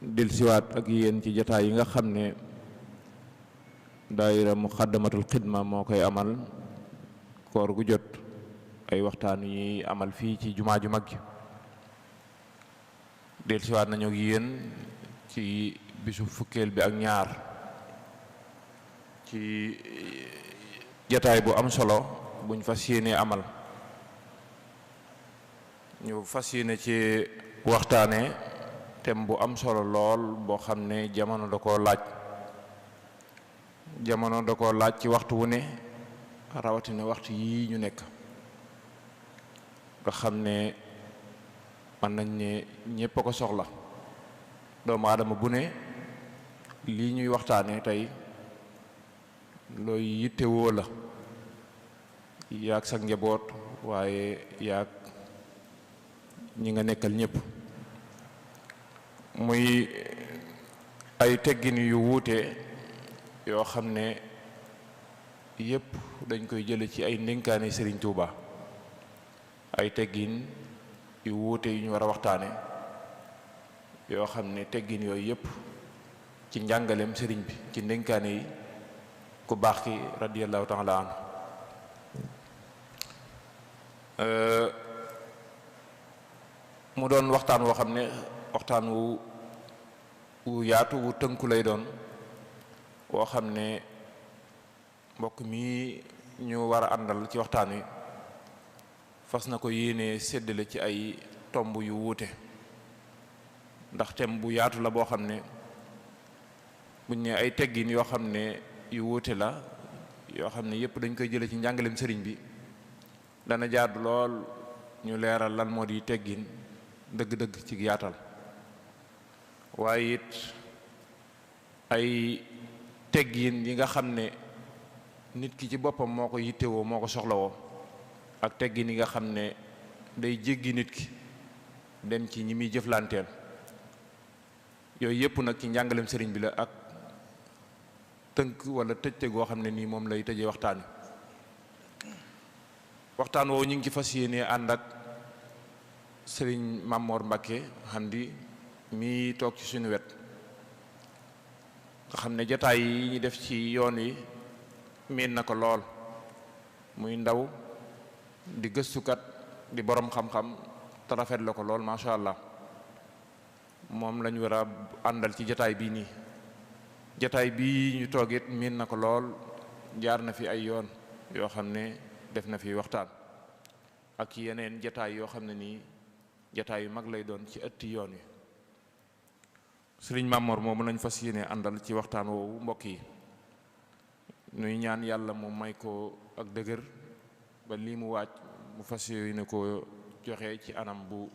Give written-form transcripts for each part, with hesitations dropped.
dellusiwaat ak yéen ci jataay yi nga xam ne daayira Muxaddamatul Xidma moo koy amal koor gu jot, ay waxtaan yi amal fii ci jumaa ju mag ji. dellusiwaat nañu ak yéen ci bisu fukkeel bi ak ñaar ci jataay bu am solo buñ fas yéene amal. ñu fas yéene ci waxtaane thème bu am solo lool boo xam ne jamono da koo laaj ci waxtu wu ne, rawatina waxtu yii ñu nekk nga xam ne mën nañ ne ñépp a ko soxla. doomu aadama bu ne lii ñuy waxtaane tey looy yittewoo la, yaag sa njaboot waaye yaag ñi nga nekkal ñépp. muy ay teggin yu wuute yoo xam ne yépp dañ koy jële ci ay ndénkaane Sëriñ Tuuba. ay teggin yu wuute yu ñu war a waxtaane yoo xam ne teggin yooyu yépp ci njàngaleem sëriñ bi, ci ndénkaane yi ku baax ki radiyallahu taala anhu. mu doon waxtaan woo xam ne waxtaan wu yaatu wu tënku lay doon, woo xam ne mbokk mi ñu war a àndal ci waxtaan wi fas na ko yéene séddale ci ay tomb yu wuute, ndax thème bu yaatu la boo xam ne buñ ne ay teggin yoo xam ne yu wuute la, yoo xam ne yépp dañ koy jële ci njàngaleem sëriñ bi, dana jaadu lool ñu leeral lan moo di teggin dëgg-dëgg ci yaatal. waaye it ay teggin yi nga xam ne nit ki ci boppam moo ko yittewoo, moo ko soxlawoo, ak teggin yi nga xam ne day jéggi nit ki dem ci ñi muy jëflanteel. yooyu yépp nag ci njàngaleem sëriñ bi la, ak tënk wala tëjte goo xam ne nii moom lay tëjee waxtaan wi. waxtaan woowu ñu ngi ci fas yéene ànd ak sëriñ Mamor Mbakke Hamdi mi toog ci suñu wet, nga xam ne jataay yi ñu def ci yoon wi miin na ko lool. muy ndaw di gëstukat di borom xam-xam te rafet la ko lool macha allah. moom lañu war a àndal ci jataay bii nii. jataay bii ñu toogit miin na ko lool, jaar na fi ay yoon yoo xam ne def na fi waxtaan ak yeneen jataay yoo xam ne nii jataay yu mag lay doon ci ëtti yoon wi. sëriñ Mamor moomu lañ fas yéene àndal ci waxtaan woowu mbokk yi. nuy ñaan yàlla mu may ko ak dëgër ba lii mu waaj mu fas yéene ko joxe ci anam bu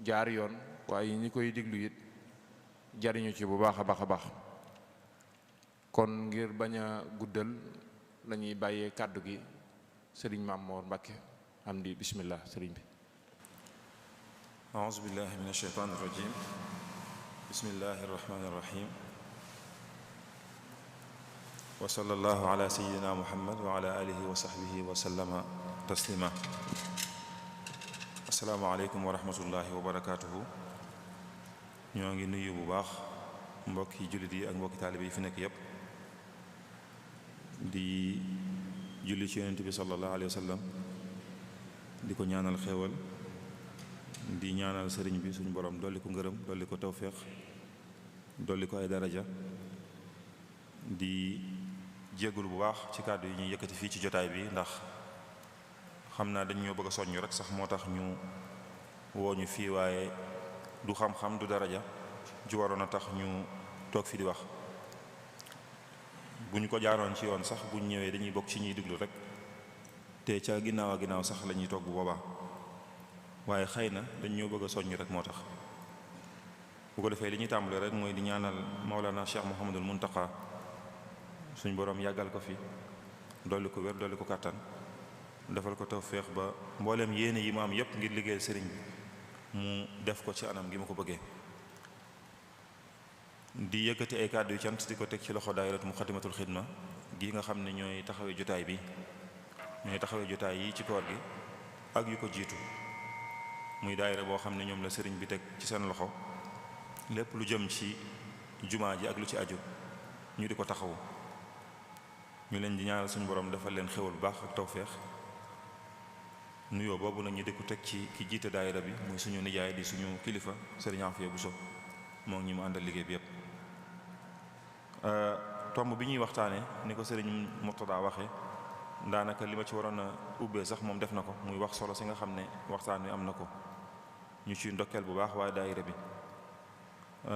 jaar yoon, waaye ñi koy diglu it jariñu ci bu baax a baax a baax. kon ngir bañ a guddal lañuy bàyyee kàddu gi sëriñ Mamor Mbakke Hamdi. bismillah sëriñ bi. a'uuzu billahi min ash-shaytaani rajim. bismillahi irrahmani irrahim. wa sallallahu ala sayyidina muhammad wa ala alihi wa sahbihi wa sallama taslima. assalaamu aleykum wa rahmatullahi wa barakatuhu. ñoo ngi nuyu bu baax mbokki jullit yi ak mbokki taalibe yi fi nekk yépp, di julli ci yonent bi sallallahu alayhi wa sallam, di ko ñaanal xéewal, di ñaanal sëriñ bi suñu borom dolli ko ngërëm, dolli ko tawféex, dolli ko ay daraja. di jéggul bu baax ci kàddu yi ñuy yëkkati fii ci jotaay bi, ndax xam naa dañ ñoo bëgg a soññ rek sax moo tax ñu woo ñu fii, waaye du xam-xam du daraja ju waroon a tax ñu toog fi di wax. bu ñu ko jaaroon ci yoon sax bu ñu ñëwee dañuy bokk ci ñuy diglu rek, te ca ginnaaw a ginnaaw sax la ñuy toog bu boobaa, waaye xëy na dañ ñoo bëgg a soññ rek moo tax. bu ko defee li ñuy tàmbale rek mooy di ñaanal Maulana Cheikh Mouhamadul Muntaqa suñ boroom yàggal ko fi, dolli ko wér, dolli ko kàttan, defal ko tawféex ba mbooleem yéene yi mu am yépp ngir liggéeyal sëriñ bi mu def ko ci anam gi ma ko bëggee. di yëkkati ay kàddu yu cant di ko teg ci loxo daayiratu Muxaddamatul Xidma gi nga xam ne ñooy taxawee jotaay bi, ñooy taxawee jotaay yi ci koor gi ak yu ko jiitu. muy daayira boo xam ne ñoom la sëriñ bi teg ci seen loxo lépp lu jëm ci jumaa ji ak lu ci aju ñu di ko taxawu. ñu leen di ñaanal suñu borom defal leen xéwal bu baax ak tawféex. nuyoo boobu nag ñu di ko teg ci ki jiite daayira bi muy suñu nijaay di suñu kilifa Sëriñ Afiya Buso moo ngi ñu mu àndal liggéey bi yépp. tomb bi ñuy waxtaane ni ko Sëriñ Murtada waxee daanaka li ma ci waroon a ubbee sax moom def na ko, muy wax solo si nga xam ne waxtaan wi am na ko. ñu ciy ndokkeel bu baax waaye daayira bi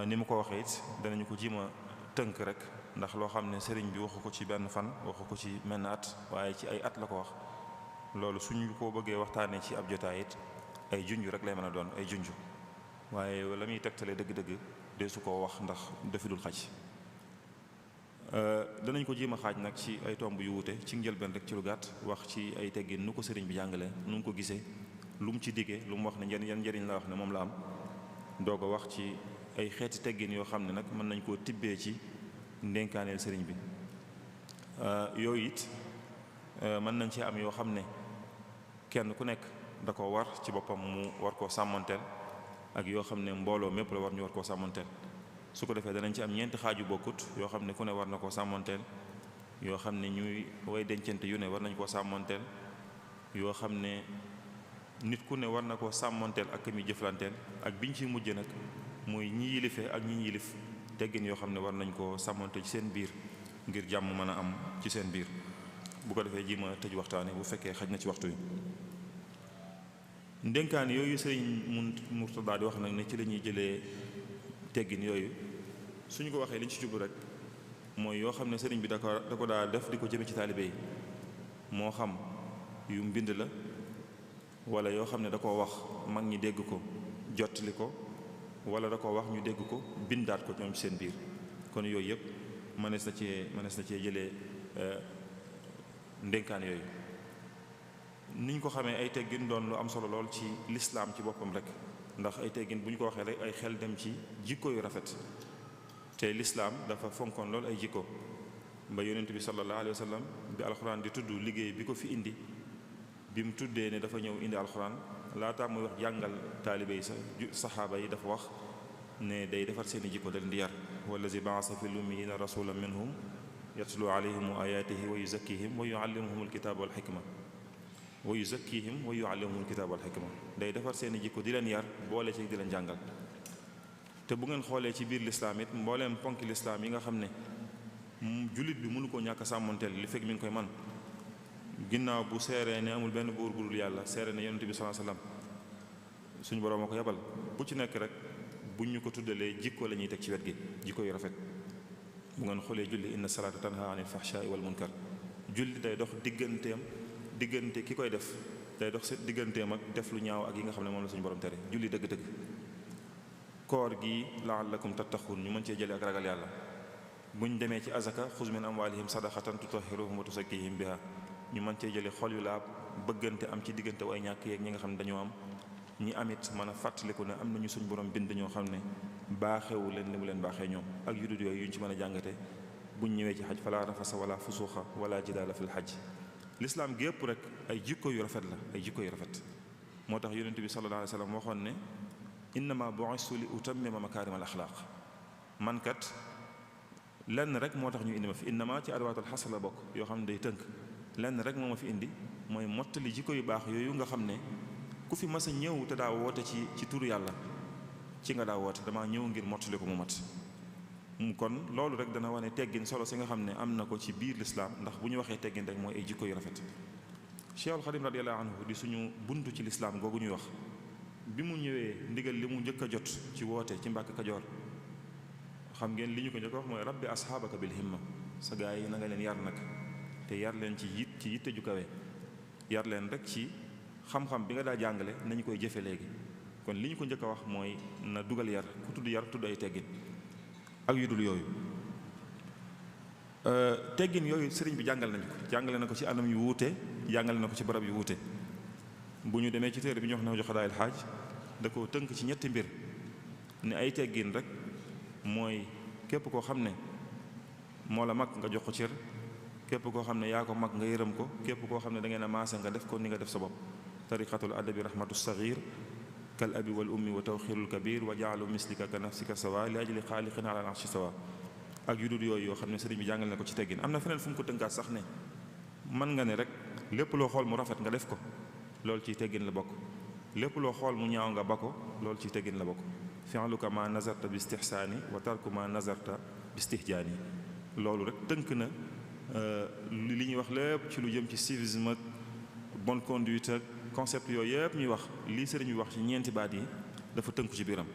ni mu ko waxee it danañu ko jima tënk rek, ndax loo xam ne sëriñ bi waxu ko ci benn fan, waxu ko ci menn at, waaye ci ay at la ko wax. loolu suñu ko bëggee waxtaanee ci ab jotaay it ay junj rek lay mën a doon, ay junj, waaye la muy tegtale dëgg-dëgg de su ko wax ndax dafi dul xaj. danañ ko jéem a xaaj nag ci ay tomb yu wuute ci njëlbeen rek ci lu gàtt, wax ci ay teggin nu ko sëriñ bi jàngale, nu mu ko gisee, lu mu ci diggee, lu mu wax ne yan njëriñ la wax ne moom la am. doog a wax ci ay xeeti teggin yoo xam ne nag mën nañ koo tibbee ci ndénkaaneel sëriñ bi. yooyu it mën nañ ci am yoo xam ne kenn ku nekk da ko war ci boppam mu war koo sàmmanteel, ak yoo xam ne mbooloo mépp la war ñu war koo sàmmanteel. su ko defee danañ ci am ñeenti xaaju bokkut yoo xam ne ku ne war na koo sàmmanteel, yoo xam ne ñuy way dencante yu ne war nañ koo sàmmanteel, yoo xam ne nit ku ne war na koo sàmmanteel ak mi jëflanteel, ak biñ ci mujj nag muy ñi yilife ak ñi yilif, teggin yoo xam ne war nañ koo sàmmante ci seen biir ngir jàmm mën a am ci seen biir. bu ko defee ji ma tëj waxtaane bu fekkee xaj na ci waxtu wi. ndénkaan yooyu sëriñ Murtada di wax nag ne ci la ñuy jëlee teggin yooyu, suñu ko waxee li ñu ci jublu rek mooy yoo xam ne sëriñ bi da ko daa def di ko jëme ci taalibe yi, moo xam yu mbind la wala yoo xam ne da koo wax mag ñi dégg ko jottali ko, wala da koo wax ñu dégg ko bindaat ko ñoom ci seen biir. kon yooyu yëpp mënees na cee jëlee ndénkaan yooyu. niñ ko xamee ay teggin doon lu am solo lool ci lislaam ci boppam rek, ndax ay teggin bu ñu ko waxee rek ay xel dem ci jikko yu rafet, te lislaam dafa fonkoon lool ay jikko. ba yonent bi sallallahu alayhi wa sallam bi alxuraan di tudd liggéey bi ko fi indi, bi mu tuddee ne dafa ñëw indi alxuraan, laataa muy wax jàngal taalibe yi saxaaba yi dafa wax ne day defar seeni jikko, da leen di yar. wallazi baasa fi lummiyiina rasulan minhum yatlu alayhim ayaatihi wa yuzakkihim wa yuallimuhum alkitaaba wal xikma wa yuzakkihim wa yuallimuhum alkitaaba wal xikma. day defar seeni jikko di leen yar, boole ci di leen jàngal. te bu ngeen xoolee ci biir lislaam it mbooleem ponki lislaam yi nga xam ne jullit bi mënu koo ñàkk a sàmmanteel li fekk mi ngi koy man, ginnaaw bu seeree ne amul benn buur bu dul yàlla, seere ne yonent bi sallallahu alayhi wasallam suñu boroom a ko yebal, bu ci nekk rek buñ ñu ko tuddalee jikko la ñuy teg ci wet gi, jikko yu rafet. bu ngeen xoolee julli inna salaata tanha anil fahshaai wal munkar, julli day dox diggante ki koy def, day dox seen digganteem ak def lu ñaaw ak yi nga xam ne moom la suñu borom tere. julli dëgg-dëgg. koor gi la'allakum tattaquun, ñu mën cee jëlee ak ragal yàlla. buñ demee ci azaka xuz min amwaalihim sadaqatan tutahhiruhum wa tuzakkihim biha, ñu mën cee jëlee xol yu laab, bëggante am ci diggante way ñàkk yeeg ñi nga xam ne dañoo am, ñi amit mën a fàttaliku ne am nañu suñ borom bind ñoo xam ne baaxewu leen li mu leen baaxee ñoom, ak yudut yooyu yuñ ci mën a jàngate buñ ñëwee ci xaj fala rafasa wala fusuuxa wala jidaala fil xaj. lislaam gi yëpp rek ay jikko yu rafet la, ay jikko yu rafet. moo tax yonent bi sallallahu alayhi wa sallam waxoon ne innama bu'istu li utammima makaarima al axlaaq, man kat lenn rek moo tax ñu indi ma fi. innama ci adawaatul xasr la bokk, yoo xam ne day tënk. lenn rek moo ma fi indi mooy mottali jikko yu baax yooyu nga xam ne ku fi mas a ñëw te daa woote ci turu yàlla ci nga daa woote, damaa ñëw ngir mottali ko mu mat. kon loolu rek dana wane teggin solo si nga xam ne am na ko ci biir lislaam, ndax bu ñu waxee teggin rek mooy ay jikko yu rafet. Cheikhul Xadim radiyallahu anhu di suñu buntu ci lislaam googu ñuy wax, bi mu ñëwee ndigal li mu njëkk a jot ci woote ci Mbàkke Kajoor, xam ngeen li ñu ko njëkk a wax mooy rabbi asxaabaka bil himma, sa gaa yi na nga leen yar nag, te yar leen ci yitte ju kawe, yar leen rek ci xam-xam bi nga daa jàngale nañu koy jëfe léegi. kon li ñu ko njëkk a wax mooy na dugal yar, ku tudd yar tudd ay teggin ak yu dul yooyu. teggin yooyu sëriñ bi jàngale na ko ci anam yu wuute, jàngale na ko ci barab yu wuute. bu ñu demee ci téere bi ñu wax na jox daayil xaaj, da koo tënk ci ñetti mbir, ne ay teggin rek mooy képp koo xam ne moo la mag nga jox ko cër, képp koo xam ne yaa ko mag nga yërëm ko, képp koo xam ne da ngeen a maase nga def ko ni nga def sa bopp. tariqatul adabi rahmatu saghir kal abi wal ummi wa tawxirul kabir wa jaalu mislika ka nafsika sawa li ajli xaaliqin ala arshi sawa ak yu dul yooyu yoo xam ne sëriñ bi jàngal na ko ci teggin. am na feneen fu mu ko tënkaat sax ne mën nga ne rek lépp loo xool mu rafet nga def ko loolu ciy teggin la bokk, lépp loo xool mu ñaaw nga ba ko loolu ciy teggin la bokk. fi'luka ma nazarta bi istihsaani wa tarku ma nazarta bi istihjaani. loolu rek tënk na li ñuy wax lépp ci lu jëm ci civisme ak bonne conduite ak concept yooyu yëpp ñuy wax lii sëriñ bi wax ci ñeenti baat yi dafa tënku ci biiram.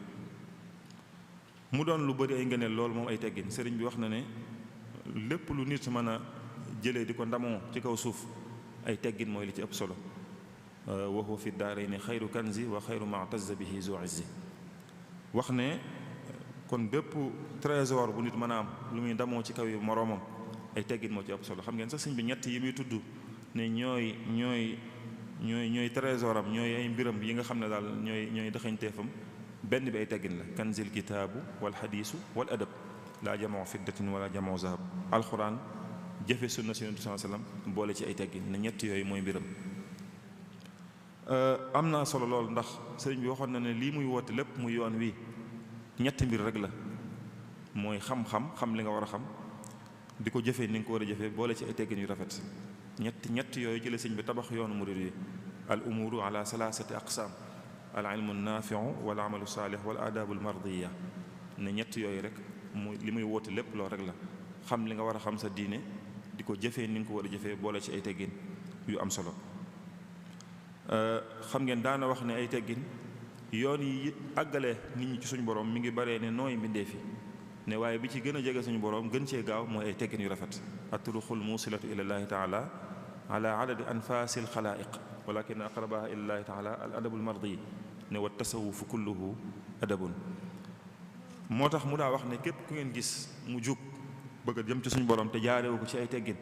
mu doon lu bëri ay ngëneel loolu moom ay teggin. sëriñ bi wax na ne lépp lu nit mën a jëlee di ko ndamoo ci kaw suuf ay teggin mooy li ci ëpp solo. wa huwa fi daarayni xayru kanzi wa xayru ma tazza bihi zu izzi. wax ne kon bépp trésor bu nit mën a am lu muy ndamoo ci kaw yi moroomam ay teggin moo ci ëpp solo. xam ngeen sax sëñ bi ñett yi muy tudd ne ñooy trésor am ñooy ay mbiram yi nga xam ne daal ñooy daxañteefam benn bi ay teggin la. kanzil kitaabu wal xadiisu wal adab laa jamoo fiddatin wala jamoo zahab. alxuraan jëfe sunna si Yonent bi sallallahu alayhi wasallam boole ci ay teggin ne ñett yooyu mooy mbiram. am naa solo lool ndax sëriñ bi waxoon na ne lii muy woote lépp muy yoon wi ñetti mbir rek la mooy xam li nga war a xam di ko jëfee ni nga ko war a jëfee boole ci ay teggin yu rafet. ñett yooyu ci la sëriñ bi tabax yoonu murid yi. al umuru ala salaasati aqsaam al ilmu naafiu wal amalu saalih wal aadaabu al mardiya. ne ñett yooyu rek muy li muy woote lépp lool rek la xam li nga war a xam sa diine di ko jëfee ni nga ko war a jëfee boole ci ay teggin yu am solo. xam ngeen daana wax ne ay teggin yoon yi àggale nit ñi ci suñu borom mi ngi baree ne nooy mbindee fi ne waaye bi ci gën a jege suñu borom gën cee gaaw mooy ay teggin yu rafet. atturuqul musilatu ila llahi taala ala adadi anfasil xalaaiq walakin aqrabaha ila llahi taala al adabul mardi ne wa tasawufu kulluhu adabun. moo tax mu daa wax ne képp ku ngeen gis mu jug bëgg a jëm ci suñu borom te jaarewu ko ci ay teggin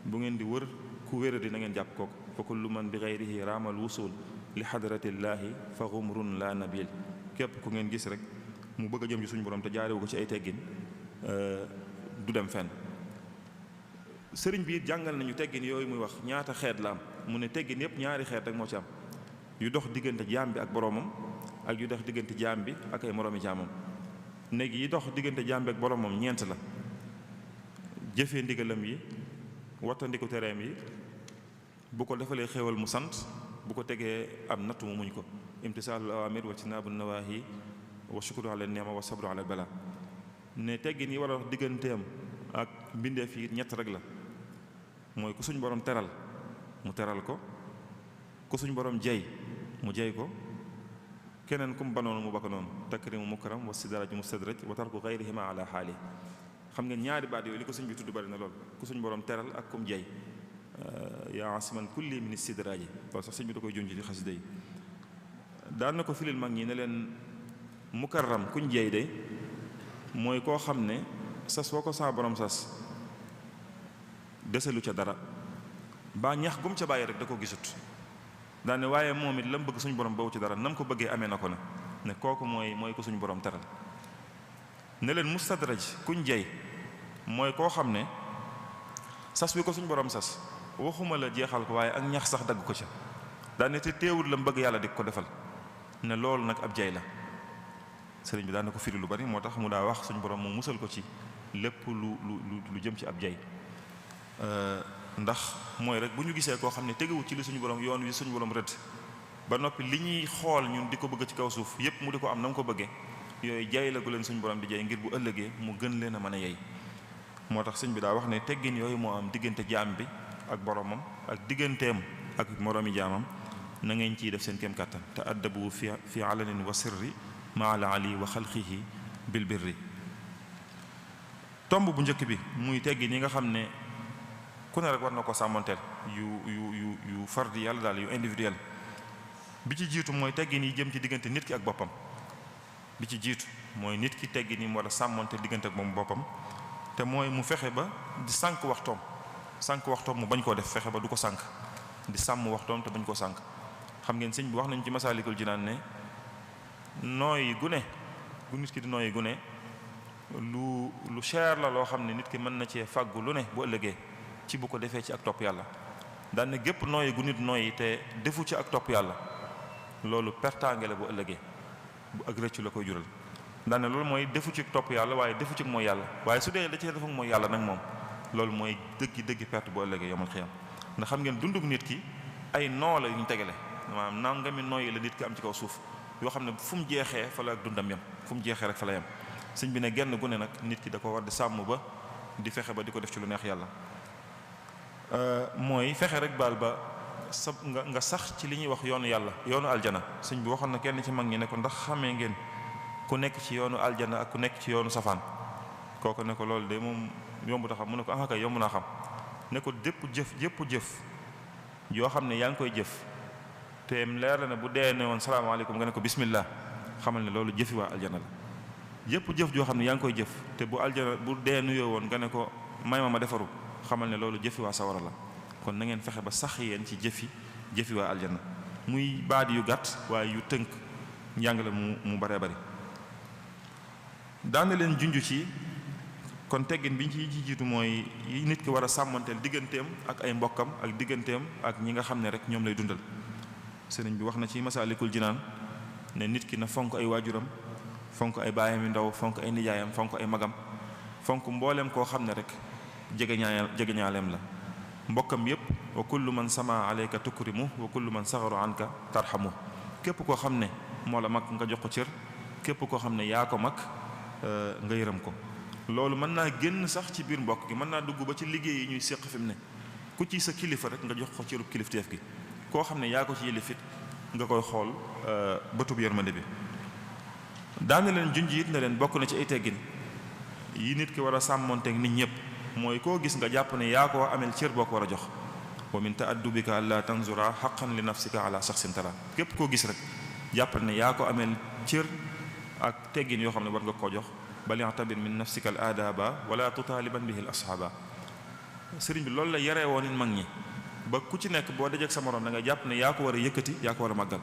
bu ngeen di wër ku wéradi na ngeen jàpp kooku. fa kullu man bi gayrihi raamal wusul li xadratillaahi fa xumrun la nabil. képp ku ngeen gis rek mu bëgg a jëm ci suñu borom te jaarewu ko ci ay teggin du dem fenn. sëriñ bi jàngal nañu teggin yooyu muy wax ñaata xeet la am. mu ne teggin yépp ñaari xeet rek moo ci am yu dox diggante jaam bi ak boroomam ak yu dox diggante jaam bi ak ay moroomi jaamam. néeg yi dox diggante jaam bi ak boroomam ñeent la: jëfee ndigalam yi, wattandiku tereem yi, bu ko defalee xéewal mu sant, bu ko tegee am natt mu muñ ko. imtisaalul awaamir wa tinaabu nawaahi wa shukru ala neema wa sabru ala bala. ne teggin yi war a wax digganteem ak mbindeef yi ñett rek la mooy ku suñ borom teral mu teral ko, ku suñ borom jey mu jey ko, keneen ku mu banoonu mu bakk noonu. takrimu mukram wa sidraj mustadraj wa tarku gayrihima ala xaali. xam ngeen ñaari baat yooyu li ko suñ bi tudd bari na lool: ku suñ borom teral ak kum jey. yaa asiman kulli min istidraji. loolu sax sëñ bi da koy junj ci xasida yi. daan na ko filil mag ñi ne leen mukarram kuñ jey de mooy koo xam ne sas woo ko saa borom sas deselu ca dara ba ñax gum ca bàyyi rek da ko gisut. daane waaye moom it la mu bëgg suñu borom bawu ci dara nam ko bëggee amee na ko na ne kooku mooy ko suñu borom teral. ne leen mustadraj kuñ jey mooy koo xam ne sas wi ko suñu borom sas waxuma la jeexal ko waaye ak ñax sax dagg ko ca. daane te teewul la mu bëgg yàlla di ko defal. ne loolu nag ab jey la. sëriñ bi daan na ko firi lu bari moo tax mu daa wax suñu borom mu musal ko ci lépp lu jëm ci ab jey. ndax mooy rek bu ñu gisee koo xam ne tegewut ci li suñu borom yoon wi suñu borom rëdd ba noppi li ñuy xool ñun di ko bëgg ci kaw suuf yépp mu di ko am na mu ko bëggee, yooyu jay la gu leen suñu borom di jay ngir bu ëllëgee mu gën leen a mën a yey. moo tax sëñ bi daa wax ne teggin yooyu moo am diggante jaam bi ak boromam ak digganteem ak moroomi jaamam na ngeen ciy def seen kéem kàttan. te addabu fi alanin wa sirri ma ala ali wa xalqihi bil birri. tomb bu njëkk bi muy teggin yi nga xam ne ku ne rek war na ko sàmmanteel yu fardi yàlla daal yu individuel. bi ci jiitu mooy teggin yi jëm ci diggante nit ki ak boppam. bi ci jiitu mooy nit ki teggin yi mu war a sàmmante diggante ak moom boppam te mooy mu fexe ba di sànq waxtoom mu bañ koo def, fexe ba du ko sànq, di sàmm waxtoom te bañ koo sànq. xam ngeen sëñ bi wax nañ ci Masaalikul Jinaan ne nooyi gune gu nit ki di nooyi gune lu cher la loo xam ne nit ki mën na cee fàggu lu ne bu ëllëgee ci bu ko defee ci ak topp yàlla. daan ne gépp nooyi gu nit nooyi te defu ci ak topp yàlla loolu pertaange la bu ëllëgee bu ak rëccu la koy jural. daane loolu mooy defu ci topp yàlla waaye defu ci mooy yàlla, waaye su dee da cee defu mooy yàlla nag moom loolu mooy dëggi perte bu ëllëgee yomal xiyam. ndax xam ngeen dundug nit ki ay noo la yu ñu tegale, maanaam nangami nooyi la nit ki am ci kaw suuf yoo xam ne fu mu jeexee fa la ak dundam yam, fu mu jeexee rek fa la yam. sëñ bi ne genn gu ne nag nit ki da ko war di sàmm ba di fexe ba di ko def ci lu neex yàlla. mooy fexe rek baal ba sa nga sax ci li ñuy wax yoonu yàlla, yoonu aljana. sëñ bi waxoon na kenn ci mag ñi ne ko ndax xamee ngeen ku nekk ci yoonu aljana ak ku nekk ci yoonu safaan. kooku ne ko loolu de moom yombu ta xam. mu ne ko ah kay yomb naa xam. ne ko jépp jëf yoo xam ne yaa ngi koy jëf te leer la ne bu dee ne woon salaamaaleykum nga ne ko bismillah, xamal ne loolu jëfi waa aljana la. yépp jëf joo xam ne yaa ngi koy jëf te bu aljana bu dee nuyoo woon nga ne ko may ma defaru, xamal ne loolu jëfi waa sawara la. kon na ngeen fexe ba sax yéen ci jëfi waa aljana. muy baat yu gàtt waaye yu tënk njàngale mu baree bari. daana leen junj ci kon teggin bi ñu ci jiitu mooy yi nit ki war a sàmmanteel digganteem ak ay mbokkam ak digganteem ak ñi nga xam ne rek ñoom lay dundal. sëriñ bi wax na ci Masaalikul Jinaan ne nit ki na fonk ay waajuram, fonk ay baayam yu ndaw, fonk ay nijaayam, fonk ay magam, fonk mbooleem koo xam ne rek jegeñaaleem la. mbokkam yépp wa kullu man sama alayka tukrimu wa kullu man saxaru anka tarhamu. képp koo xam ne moo la mag nga jox ko cër, képp koo xam ne yaa ko mag nga yërëm ko. loolu mën naa génn sax ci biir mbokk gi, mën naa dugg ba ci liggéey yi ñuy séq fi mu ne. ku ci sa kilifa rek nga jox ko cërub kilifteef gi, koo xam ne yaa ko ci yëlifit nga koy xool bëtub yërmande bi. daana leen junj it na leen bokk na ci ay teggin yi nit ki war a sàmmonteeg nit ñëpp, mooy koo gis nga jàpp ne yaa koo amel cër boo ko war a jox. wa min ta'addubika alla tanzura haqqan li nafsika ala shakhsin tara. képp koo gis rek jàppal ne yaa ko amel cër ak teggin yoo xam ne war nga koo jox. bal ya'tabir min nafsika al aadaba wala tutaaliban bihi al ashaaba. sëriñ bi loolu la yaree woon nit mag ñi ba ku ci nekk boo dajeek sa morom da nga jàpp ne yaa ko war a yëkkati, yaa ko war a màggal.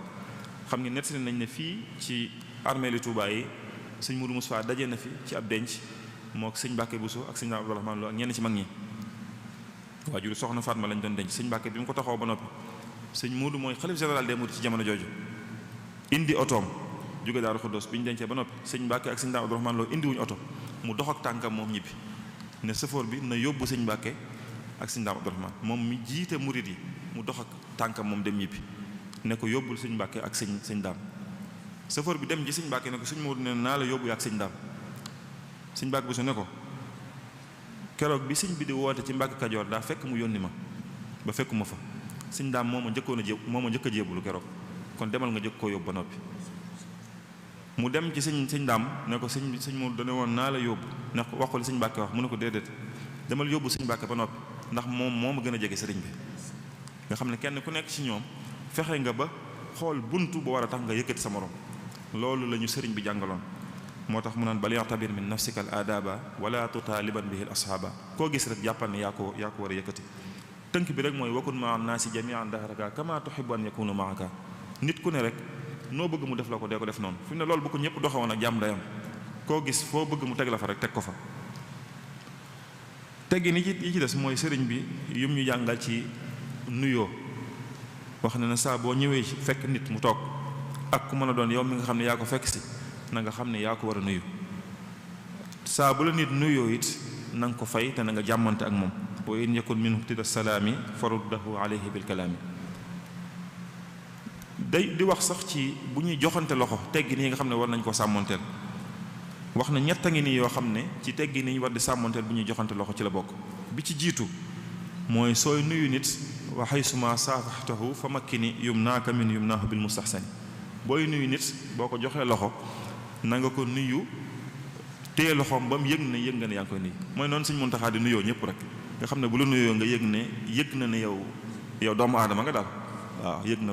xam nga nettali nañ ne fii ci armeeli Tuubaa yi sëñ Mourou Moussa daje na fi ci ab denc mook sëñ Mbàkke Buso ak sëñ Abdourahmane Lo ak ñenn ci mag ñi. waajur soxna Fatma lañ doon denc. sëñ Mbàkke bi mu ko taxaw ba noppi, sëñ Mourou mooy xalif général des mourides ci jamono jooju, indi otoom jóge Daaru Xuddoos bi ñu dencee ba noppi. sëñ Mbàkke ak sëñ Abdourahmane Lo indi wuñu oto, mu dox ak tànkam moom ñibbi ne sëfoor bi na yóbbu sëñ Mbàkke ak sëñ Abdourahmane, moom mi jiite murid yi mu dox ak tànkam moom dem ñibbi ne ko yóbbul sëñ Mbàkke ak sëñ Daam. sëfoor bi dem ji sëñ Mbàkke ne ko sëñ Moodu ne naa la yóbbu ak sëñ Daam. sëñ Mbàkke bu su ne ko keroog bi sëñ bi di woote ci Mbàkke Kajoor daa fekk mu yónni ma ba fekkuma fa. sëñ Daam moo ma njëkk a jébbalu keroog, kon demal nga jëkk koo yóbbu ba noppi. mu dem ci sëñ Daam ne ko sëñ Moodu dane woon naa la yóbbu, ne ko wax ko li sëñ Mbàkke wax. mu ne ko déedéet, demal yóbbu sëñ Mbàkke ba noppi, ndax moom moo ma gën a jege sëriñ bi. nga xam ne kenn ku nekk ci ñoom fexe nga ba xool buntu bu war a tax nga yëkkati sa morom. loolu la ñu sëriñ bi jàngaloon. moo tax mu naan bal ya'tabir min nafsika al aadaba wala tutaaliban bihi al ashaaba. koo gis rek jàppal ne yaa ko war a yëkkati. tënk bi rek mooy wakun maa naasi jami'an dahraka kama tuhibbu an yakunu ma'aka. nit ku ne rek noo bëgg mu def la ko dee ko def noonu. fi mu ne loolu bu ko ñëpp doxewoon ak jàmm dayam. koo gis foo bëgg mu teg la fa rek teg ko fa. teggi ni yi ci des mooy sëriñ bi yum ñu jàngal ci nuyoo. wax na ne saa boo ñëwee fekk nit mu toog ak ku mën a doon yow mi nga xam ne yaa ko fekk si, na nga xam ne yaa ko war a nuyu. saa bu la nit nuyoo it na nga ko fay te na nga jàmmante ak moom. wa in yakun minhu ibtida salaami faruddahu alayhi bil kalaami. di wax sax ci bu ñuy joxante loxo teggi nii nga xam ne war nañ koo sàmmanteel. wax na ñett a ngi nii yoo xam ne ci teggi nii ñu war di sàmmanteel bu ñuy joxante loxo ci la bokk. bi ci jiitu mooy sooy nuyu nit wa haysuma saafaxtahu fa makkini yumnaaka min yumnaahu bil mustahsani. booy nuyu nit boo ko joxee loxo na nga ko nuyu téye loxoom ba mu yëg ne yaa ngi koy nuyu. mooy noonu Sëñ Muntaxaa di nuyoo ñëpp rek nga xam ne bu la nuyoo nga yëg na ne yow doomu aadama nga daal. waaw yëg na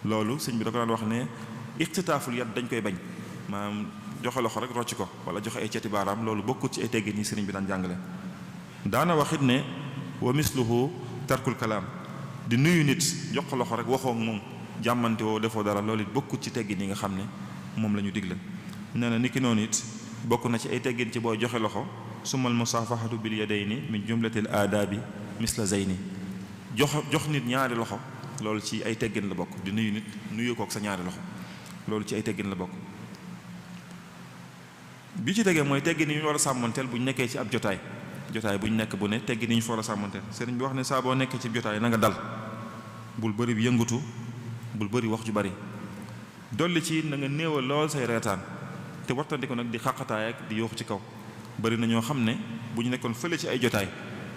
loolu sëñ bi da ko daan wax ne ixtitaaful yat dañ koy bañ, maanaam joxe loxo rek rocc ko wala joxe ay ceti baaraam. loolu bokkut ci ay teggin yi sëriñ bi daan jàngale. daana waxit ne wa misluhu tarkul kalaam. di nuyu nit jox ko loxo rek waxoo ak moom jàmmante woo defoo dara, loolu it bokkut ci teggin yi nga xam ne moom la ñu digle. nee na niki noonu it bokk na ci ay teggin ci booy joxe loxo sumal musaafahatu bil yadayni min jumlatil aadaabi misla zeyni. jox nit ñaari loxo loolu ci ay teggin la bokk. di nuyu nit nuyu ko ak sa ñaari loxo loolu ci ay teggin la bokk. bi ci tegee mooy teggin yi ñu war a sàmmanteel bu ñu nekkee ci ab jotaay bu ñu nekk bu ne teggin yi ñu fa war a sàmmanteel sëriñ bi wax ne saa boo nekkee ci jotaay na nga dal bul bëri bi yëngutu bul bëri wax ju bari dolli ci na nga néewal lool say reetaan te wartandi ko nag di xàqataay ak di yooxu ci kaw. bari na ñoo xam ne bu ñu nekkoon fële ci ay jotaay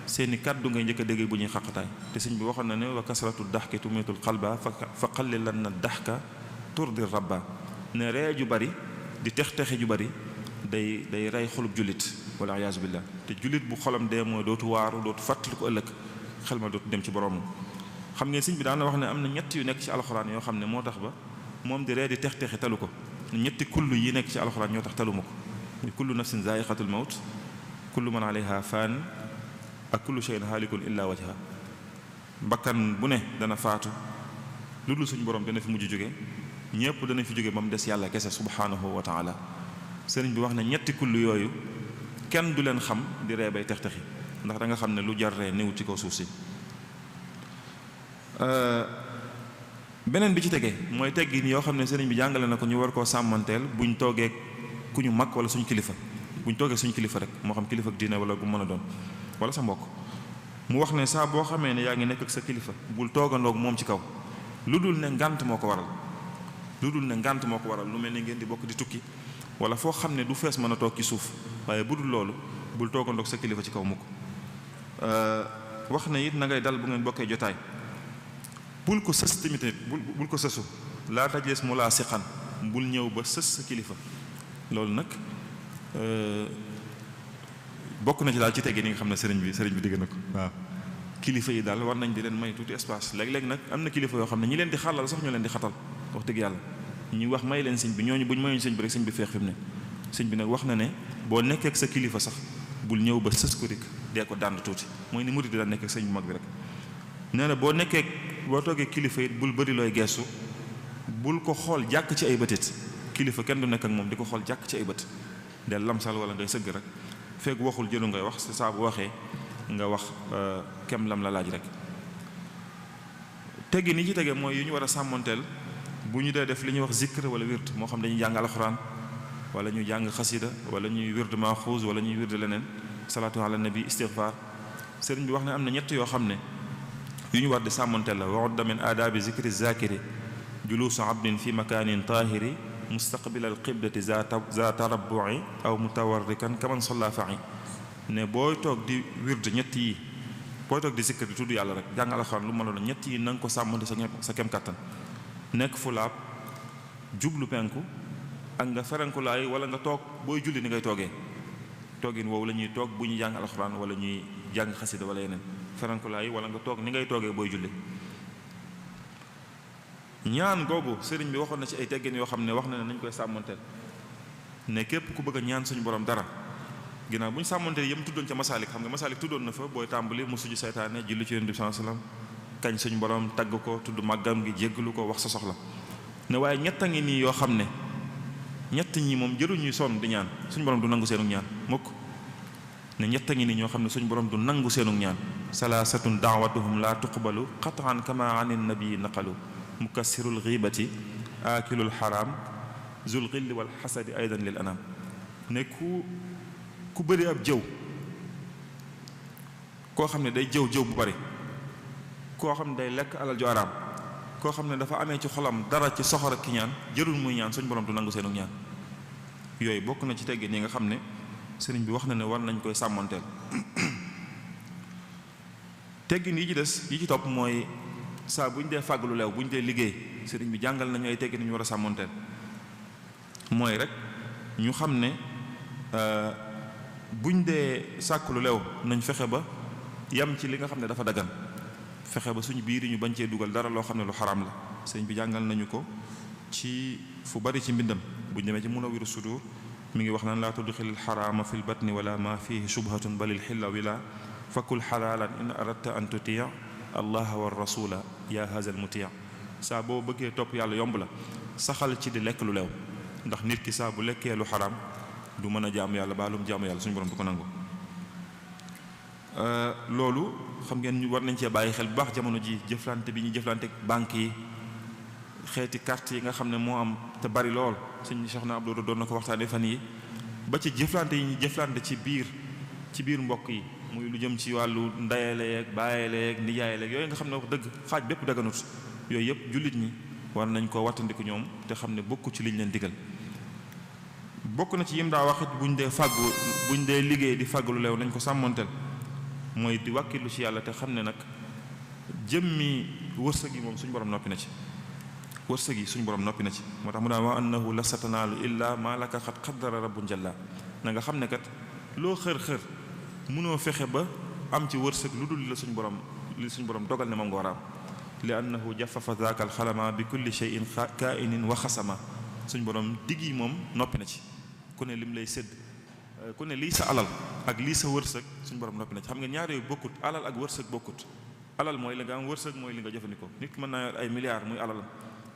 seeni kàddu ngay njëkk a dégg bu ñuy xàqataay te sëñ bi waxoon na ne wa kasratu daxki tumitul xalba fa qallilanna daxka turdi rabba ne ree ju bari di tex-texi ju bari day rey xolub jullit wala iyaazu billah te jullit bu xolam dee mooy dootu waaru dootu fàttali ko ëllëg xel ma dootu dem ci borom. xam ngeen sëñ bi daan na wax ne am na ñett yu nekk ci alxuraan yoo xam ne moo tax ba moom di ree di tex-texi talu ko ñetti kullu yi nekk ci alxuraan ñoo tax taluma ko muy kullu nafsin zaa'iqatul mawt kullu man alayha faan ak kullu shay'in haalikun illa wajha bakkan bu ne dana faatu lu dul suñu borom dana fi mujj jóge ñépp dana fi jóge ba mu des yàlla kese subhanahu wa taala. sëriñ bi wax ne ñetti kullu yooyu kenn du leen xam di ree bay tex-texi ndax da nga xam ne lu jar ree néew ci kaw suuf si. beneen bi ci tegee mooy teggin yoo xam ne sëriñ bi jàngale na ko ñu war koo sàmmanteel buñ toogee ku ñu mag wala suñ kilifa buñ toogee suñ kilifa rek moo xam kilifa ak diine wala gu mën a doon wala sa mbokk. mu wax ne saa boo xamee ne yaa ngi nekk ak sa kilifa bul toogandoog moom ci kaw lu dul ne ngànt moo ko waral lu mel ni ngeen di bokk di tukki wala foo xam ne du fees mën a toog ci suuf waaye bu dul loolu bul toogandoog sa kilifa ci kaw mukk. wax na it na ngay dal bu ngeen bokkee jotaay bul ko sës tamit bul ko sësu laa tajlees mu laa siqan bul ñëw ba sës sa kilifa. loolu nag bokk na ci daal ci teggi ni nga xam ne sëriñ bi digg na ko waaw kilifa yi daal war nañ di leen may tuuti espace léeg-léeg nag am na kilifa yoo xam ne ñi leen di xàllal sax ñoo leen di xatal wax dëgg yàlla ñu wax may leen sëñ bi ñooñu buñ mayuñ sëñ bi rek sëñ bi feex fi mu ne sëñ bi nag wax na ne boo nekkee ak sa kilifa sax bul ñëw ba sës ko rik dee ko dànd tuuti mooy ni murid di daan nekk ak sëñ bu mag bi rek. nee na boo toogee kilifa it bul bëri looy geestu bul ko xool jàkk ci ay bëtit kilifa kenn du nekk ak moom di ko xool jàkk ci ay bët del lamsal wala ngay sëgg rek fekk waxul jëlu ngay wax saa bu waxee nga wax kem lam la laaj rek. teggi ni ci tege mooy yu ñu war a sàmmanteel bu ñu dee def li ñuy wax zikr wala wird moo xam dañuy jàng alxuraan wala ñuy jàng xasida wala ñuy wird maaxuus wala ñuy wird leneen salaatu ala nabi istighfar. sëriñ bi wax ne am na ñett yoo xam ne yu ñu war di sàmmanteel la wa'udda min aadaabi zikri zakiri juluusu abdin fi makaanin taahiri mustaqbil al qiblati za tarabbu'i aw mutawarrikan kaman salla fa'i ne booy toog di wird ñett yi booy toog di zikr di tudd yàlla rek jàng alxuraan lu ma la ñett yi na nga ko sàmmante sa kem kattan nekk fu laab jublu penku ak nga ferenkulaay wala nga toog booy julli ni ngay toogee toogin woowu la ñuy toog bu ñuy jàng alxuraan wala ñuy jàng xasida wala yeneen ferenkulaay wala nga toog ni ngay toogee booy julli. ñaan googu sëriñ bi waxoon na ci ay teggin yoo xam ne wax na ne nañ koy sàmmanteel ne képp ku bëgg a ñaan suñu borom dara ginnaaw bu ñu sàmmanteel yëm tuddoon ca masaalik xam nga masaalik tuddoon na fa booy tàmbali mu suju seytaane julli ci yonent bi sallallahu alayhi wasallam kañ suñu borom tagg ko tudd màggam gi jéggalu ko wax sa soxla ne waaye ñett a ngi nii yoo xam ne ñett ñi moom jëruñuy sonn di ñaan suñu borom du nangu seenu ñaan mukk ne ñett a ngi nii ñoo xam ne suñu borom du nangu seenu ñaan salaasatun daawatuhum la tuqbalu qat'an kama anin nabii naqalu mukassirul ghibati akilul haram zul ghilli wal hasadi aidan lil anam ne ku bëri ab jëw koo xam ne day jëw bu bari koo xam ne day lekk alal ju araam koo xam ne dafa amee ci xolam dara ci soxor ak ki ñaan jërul muy ñaan suñ borom du nangu seenu ñaan yooyu bokk na ci teggin yi nga xam ne sëriñ bi wax na ne war nañ koy sàmmanteel. teggin yi ci des yi ci topp mooy saa bu ñu dee fàgg lu leew bu ñu dee liggéey sëriñ bi jàngal nañu ay teggin ñu war a sàmmanteel mooy rek ñu xam ne bu ñu dee sàkk lu leew nañ fexe ba yam ci li nga xam ne dafa dagan fexe ba suñu biir yi ñu bañ cee dugal dara loo xam ne lu xaraam la sëriñ bi jàngal nañu ko ci fu bari ci mbindam bu ñu demee ci Munawwirus Sudur mi ngi wax naan laa tudxilil xaraama fil batni wala ma fihi shubhatun balil xilla wila fakul xalaalan in aradta an tutia allah wa rasula ya hazal mutia saa boo bëggee topp yàlla yomb la saxal ci di lekk lu leew ndax nit ki saa bu lekkee lu xaraam du mën a jaamu yàlla baalum jaamu yàlla suñu borom du ko nangu. loolu xam ngeen ñu war nañ cee bàyyi xel bu baax jamono ji jëflante bi ñu jëflante banque yi xeeti carte yi nga xam ne moo am te bari lool suñ soxna Abdou doon na ko waxtaanee fan yi ba ci jëflante yi ñu jëflante ci biir mbokk yi muy lu jëm ci wàllu ndayaleeg bàyyeleeg nijaayeleeg yooyu nga xam ne wax dëgg xaaj bépp daganut yooyu yëpp jullit ñi war nañ ko wattandiku ñoom te xam ne bokku ci liñ leen digal. bokk na ci yim daa waxit buñ dee liggéey di fàggalu leew nañ ko sàmmonteel mooy di wàkkilu ci yàlla te xam ne nag jëmmi wërsëg yi moom suñu borom noppi na ci wërsëg yi suñu borom noppi na ci moo tax mu daan wa annahu la satanaalu illa ma laka xat qaddara rabbun jalla na nga xam ne kat loo xër-xër mënoo fexe ba am ci wërsëg lu dul li suñu borom dogal ne moom nga war a am li annahu jafafa zaaka alxalama bi kulli shay'in kaa'inin wa xasama suñu borom digg yi moom noppi na ci ku ne lim lay sédd ku ne lii sa alal ak lii sa wërsëg suñu borom noppi na ci xam nga ñaar yooyu bokkut alal ak wërsëg bokkut alal mooy li nga am wërsëg mooy li nga jëfandikoo nit ki mën naa yor ay milliards muy alalam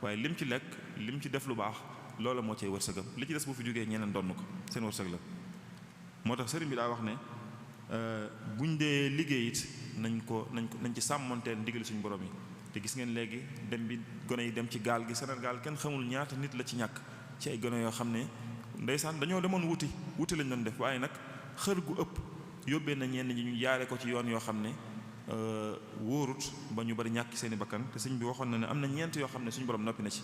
waaye lim ci lekk lim ci def lu baax loola moo cay wërsëgam li ci des bu fi jógee ñeneen donn ko seen wërsëg la moo tax sëriñ bi daa wax ne buñ dee liggéey it nañ ci sàmmanteel ndigal suñu borom yi te gis ngeen léegi dem bi gone yi dem ci gaal gi Sénégal kenn xamul ñaata nit la ci ñàkk ci ay gone yoo xam ne ndeysaan dañoo demoon wuti lañ doon def waaye nag xër gu ëpp yóbbee na ñenn ñi ñu jaare ko ci yoon yoo xam ne wóorut ba ñu bari ñàkk seeni bakkan te sëñ bi waxoon na ne am na ñeent yoo xam ne suñu borom noppi na ci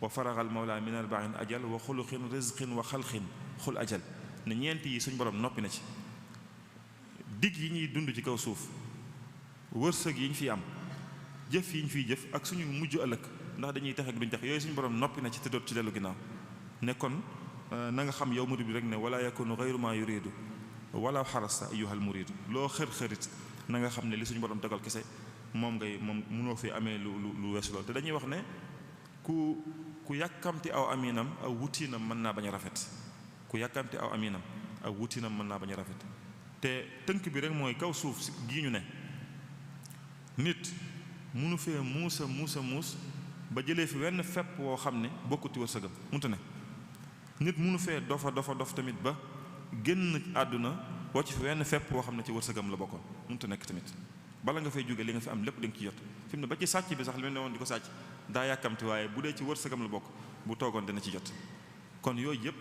wa faragal mawla min arba'in ajal wa xuluqin rizqin wa xalqin xul ajal ne ñeent yi suñu borom noppi na ci digg yi ñuy dund ci kaw suuf wërsëg yi ñu fi am jëf yi ñu fiy jëf ak suñu mujj ëllëg ndax dañuy tax ak duñ tax yooyu suñu borom noppi na ci te doot ci dellu ginnaaw ne kon na nga xam yow murid bi rek ne wala yakunu ghayru ma yuridu wala xarasta ayyuhal muridu loo xër-xërit na nga xam ne li suñu borom tegal kese moom mënoo fi amee lu weesu lool te dañuy wax ne ku yàkkamti aw aminam aw wutiinam mën naa bañ a rafet ku yàkkamti aw aminam aw wutiinam mën naa bañ a rafet te tënk bi rek mooy kaw suuf gii ñu ne nit munu fee muus ba jëlee fi wenn fepp woo xam ne bokkuti wërsëgam munta ne nit munu fee dofa tamit ba génn àdduna wàcc fi wenn fepp woo xam ne ci wërsëgam la bokkoon munta nekk tamit bala nga fay jóge li nga fi am lépp da nga ci jot fi mu ne ba ci sàcc bi sax li mu ne woon di ko sàcc daa yàkkamti waaye bu dee ci wërsëgam la bokk bu toogoon dana ci jot kon yooyu yëpp